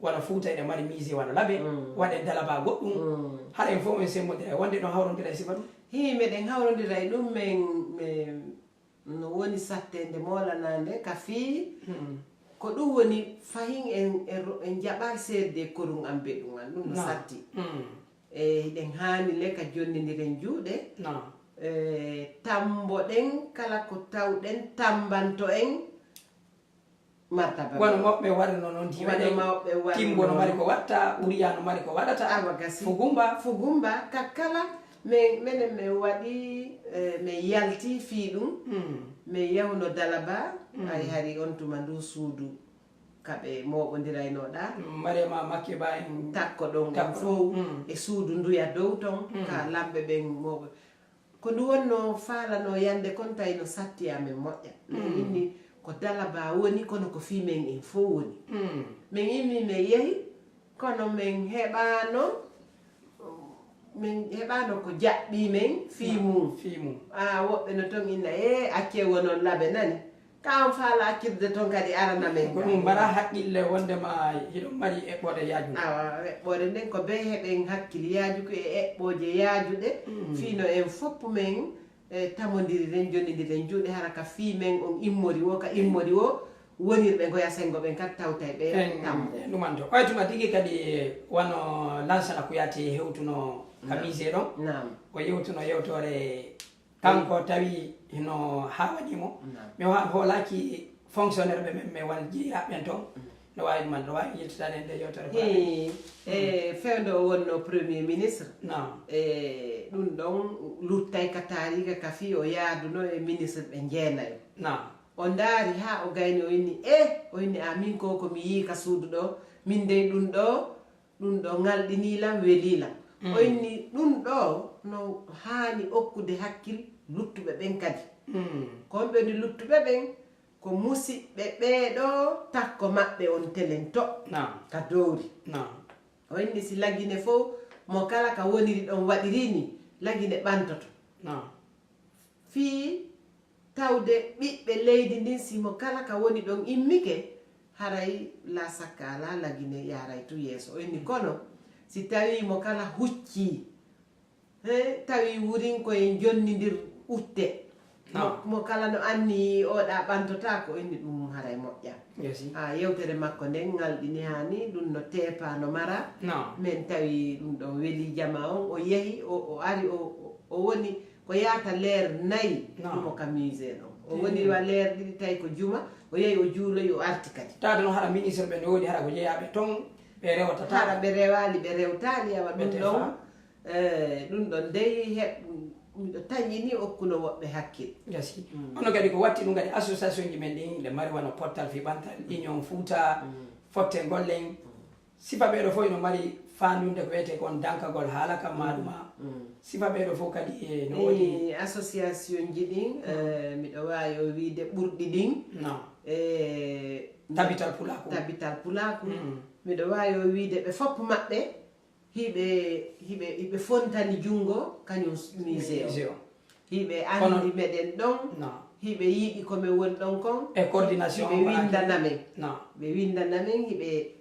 wona Fuuta ene mari mise wona laaɓe waɗe dalaba goɗɗum haɗa en fof en semmodira wonde ɗon hawrodira e sifa ɗum meɗen hawrodira e ɗum min no woni sattede molanade ka fii ko ɗum woni fayin en jaɓal seedde korum am be ɗum an ɗum no satti eɗen hani le ka jonndidiren juuɗe tamboɗen kala ko tawɗen tambanto en martaba wono moɓɓe waɗano noon timbo no mari ko watta ɓuriya no mari ko waɗata awagasi fugumba ka kala menen min waɗi min yalti fii ɗum min yawno Dalaba ay hari on tuma ndu suudu kaɓe moɓodiraynoɗa Mariama Makke ba en takko ɗon on fof e suudu nduya dow ton ka lamɓe ɓen moɓe ko ndu wonno faalano yande kon tawi no satti amen moƴƴa min inni ko Dalaba woni kono ko fii men en fof woni min immi min yeehi kono min heɓano ko jaɓɓi men fii mum woɓɓe no ton inna acce wonon laaɓe nani ka on faala accirde toon kadi arana men ko ɗum mbaɗa haqqille wondema hiɗo mari eɓɓode yaaju awa eɓɓode nden ko be heɓen hakkille yaaju ko e eɓɓoje yaajuɗe fiino en foppu men tamodiriren jonnidiriren juuɗe hara ka fii men on immori wo ka immori wo wonirɓe goya sengo ɓen kadi tawta ɓe tambo ɗumanto ɓaytuma tigi kadi wono lansana kuyati hewtuno kamise ɗon o yewtuno yewtore kanko tawi no hawanimo mi hoolaki fonctionnaire ɓe men mi won jeeyaɓen toon no wawi ɗuman no wawi yettitade nde yewtore fewde o wonno premier ministre ɗum ɗon luttay ka tarika ka fi o yaaduno e ministre ɓe jeenayo o ndaari ha o gayni o inni o inni min ko komi yii ka suudu ɗo min dey ɗum ɗo ngalɗinilam welilam o inni ɗum ɗo no haani okkude hakkil luttuɓe ɓen kadi komɓe ndi luttuɓe ɓen ko musidɓe ɓeeɗo takko maɓɓe on telen to ka dowri o inni si lagine fof mo kala ka woniri ɗon waɗiri ni lagine ɓantoto fii tawde ɓiɓɓe leydi ndin simo kala ka woni ɗon immike haray la sakka ala lagine yaray tu yeeso o inni kono si tawi mo kala hucci tawi wurin koye jonnidir utte mo kala no anni oɗa ɓantotako o inni ɗum haray moƴƴa yewtere makko nden ngalɗini hani ɗum no tepa no mara min tawi ɗum ɗon weeli jama on o yeehi o ari o woni ko yaata leer 4 ɗumo ka musée ɗon o woni wa leer 2 tawi ko juma o yeehi o juuloyi o arti kadi tawde noon haɗa ministre ɓe ne woodi haɗa ko jeeyaɓe toon ɓe rewtata haɗa ɓe rewali ɓe rewtali awa ɗum ɗon dey miɗo tañini okkuno woɓɓe hakkil gasi ono kadi ko watti ɗum kadi association ji men ɗin ɗe mari wano portal fiɓantal union fouta fotte gollen sifa ɓeɗo fof ino mari fandunde ko wiyete kon dankagol haala kam maɗuma sifa ɓeɗo fof kadi no woni association ji ɗin miɗo wawi o wiide ɓurɗi ɗin tabital pulaku miɗo wawi o wiide ɓe fopp maɓɓe hiɓe fontani jungo kañum musée o hiɓe andi meɗen ɗon hiɓe yiiɗi komin woni ɗon kon e coordination hiɓe windanamen ɓe windanamen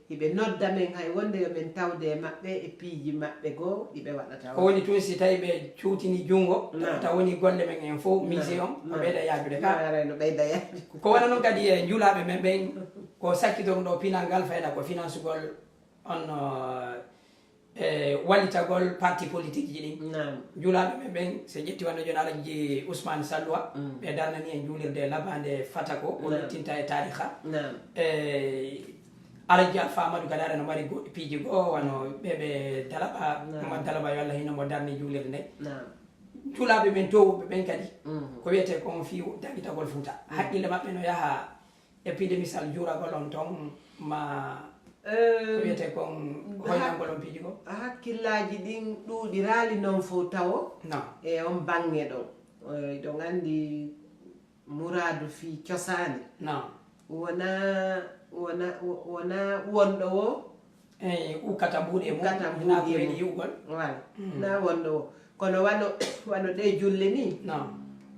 hiɓe noddamen hay wonde yomin tawde e maɓɓe e piiji maɓɓe goo ɗiɓe waɗata ko woni tun si tawi ɓe cuutini jungo taw woni golle men en fof musée on o ɓeyda yaajude no ɓeyda yaajude ko wona noon kadi e juulaɓe men ɓen ko sakkitor ɗo pinal ngal fayda ko finance gol on wallitagol parti politique ji ɗin juulaɓe men ɓen so ƴetti wonno joni alaji Ousmane Salloua ɓe darnani en juulirde labande fatako o yettinta e tariha alaji Alpha Amadou kadi aɗa no mari goɗɗi piiji goo wano ɓeɓe Dalaba Oumar Dalaba yo Allah hino mo darni juulirde nde juulaɓe men towɓe ɓen kadi ko wiyete kon fi dagitagol Fouta haqqille maɓɓe no yaaha épidémisal juuragol on toon ma ko wiyete kon hoynangol on piiji go hakkillaji ɗin ɗuuɗirali noon fof tawo e on bange ɗon ɗon andi Mouradou fi cosane wona wonɗo wo ukkata mbuuɗi e mumnakoweɗi yiwgol wala na wonɗo wo kono wano ɗe julle ni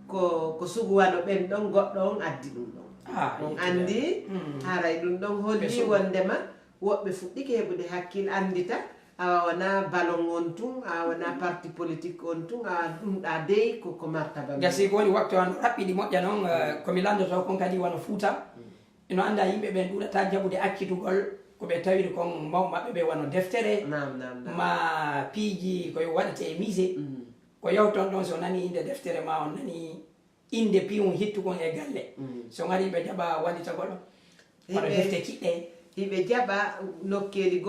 ko sugu wano ɓen ɗon goɗɗo on addi ɗum ɗon on andi haray ɗum ɗon holli wondema woɓɓe fuɗɗike heɓude hakkille andita awa wona ballon on tun a wona parti politique on tun a ɗum ɗa dey ko martaba gasi ko woni waktu an raɓɓiɗi moƴƴa noon komi landoto kon kadi wano Fouta ino anda yimɓe ɓen ɗuɗata jaɓude akkitugol koɓe tawiri kon mawɓe ɓe wano deftere ma piiji koye waɗete e musée ko yawton ɗon so nani inde deftere ma on nani inde piium hittukon e galle so gari ɓe jaɓa wallitagol waɗo defte kiɗɗe hiɓe jaɓa nokkeli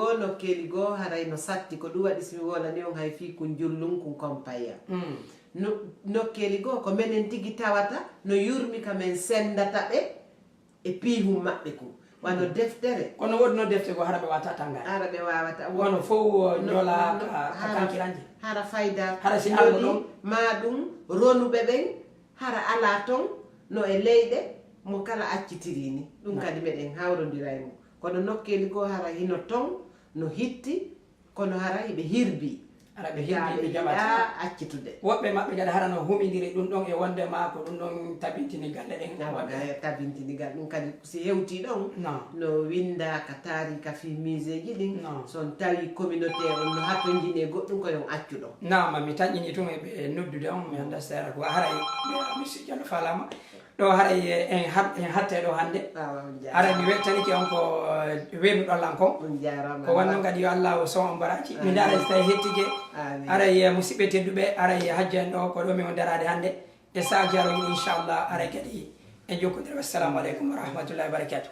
goo haray no satti ko ɗum waɗi somi wolani on hay fi kun jullum kun compaya nokkeli goo ko minen tigi tawata no yurmi kamen sendata ɓe e piihum maɓɓe ko wano deftere kono woodi no defte ko hara ɓe wawata tangani hara ɓe wawata wono fof ñoola ka kankiranje hara fayda hara si alno ɗon ma ɗum ronuɓe ɓen hara ala ton no e leyɗe mo kala accitiri ni ɗum kadi meɗen hawrodiraymo kono nokkeli goo hara hino ton no hitti kono hara hiɓe hirbi ara ɓe himɓi ɓe jaɓata accitude woɓɓe maɓɓe kadi harano humidiri ɗum ɗon e wonde ma ko ɗum ɗon tabintini galle ɗen tabintinigal ɗum kadi si hewti ɗon no winda ka taari ka fi musée ji ɗin son tawi communautaire on no hatto jine goɗɗum koyon accuɗo nama mi taƴƴini tun e ɓe noddude on mi anda seeɗa ko haray monsieur Diallo falama ɗo haray en hatte ɗo hannde haray mi wettanike on ko weenu ɗollan kon ko wanno kadi yo Allah o son on baraji mi daara so tawi hettike aray musidɓe tedduɓe aray hajja en ɗo ko ɗo min o darade hannde e sahaji aroyi inchallah aray kadi en jokkodire wassalamu aleykum wa rahmatullahi wa barakatuh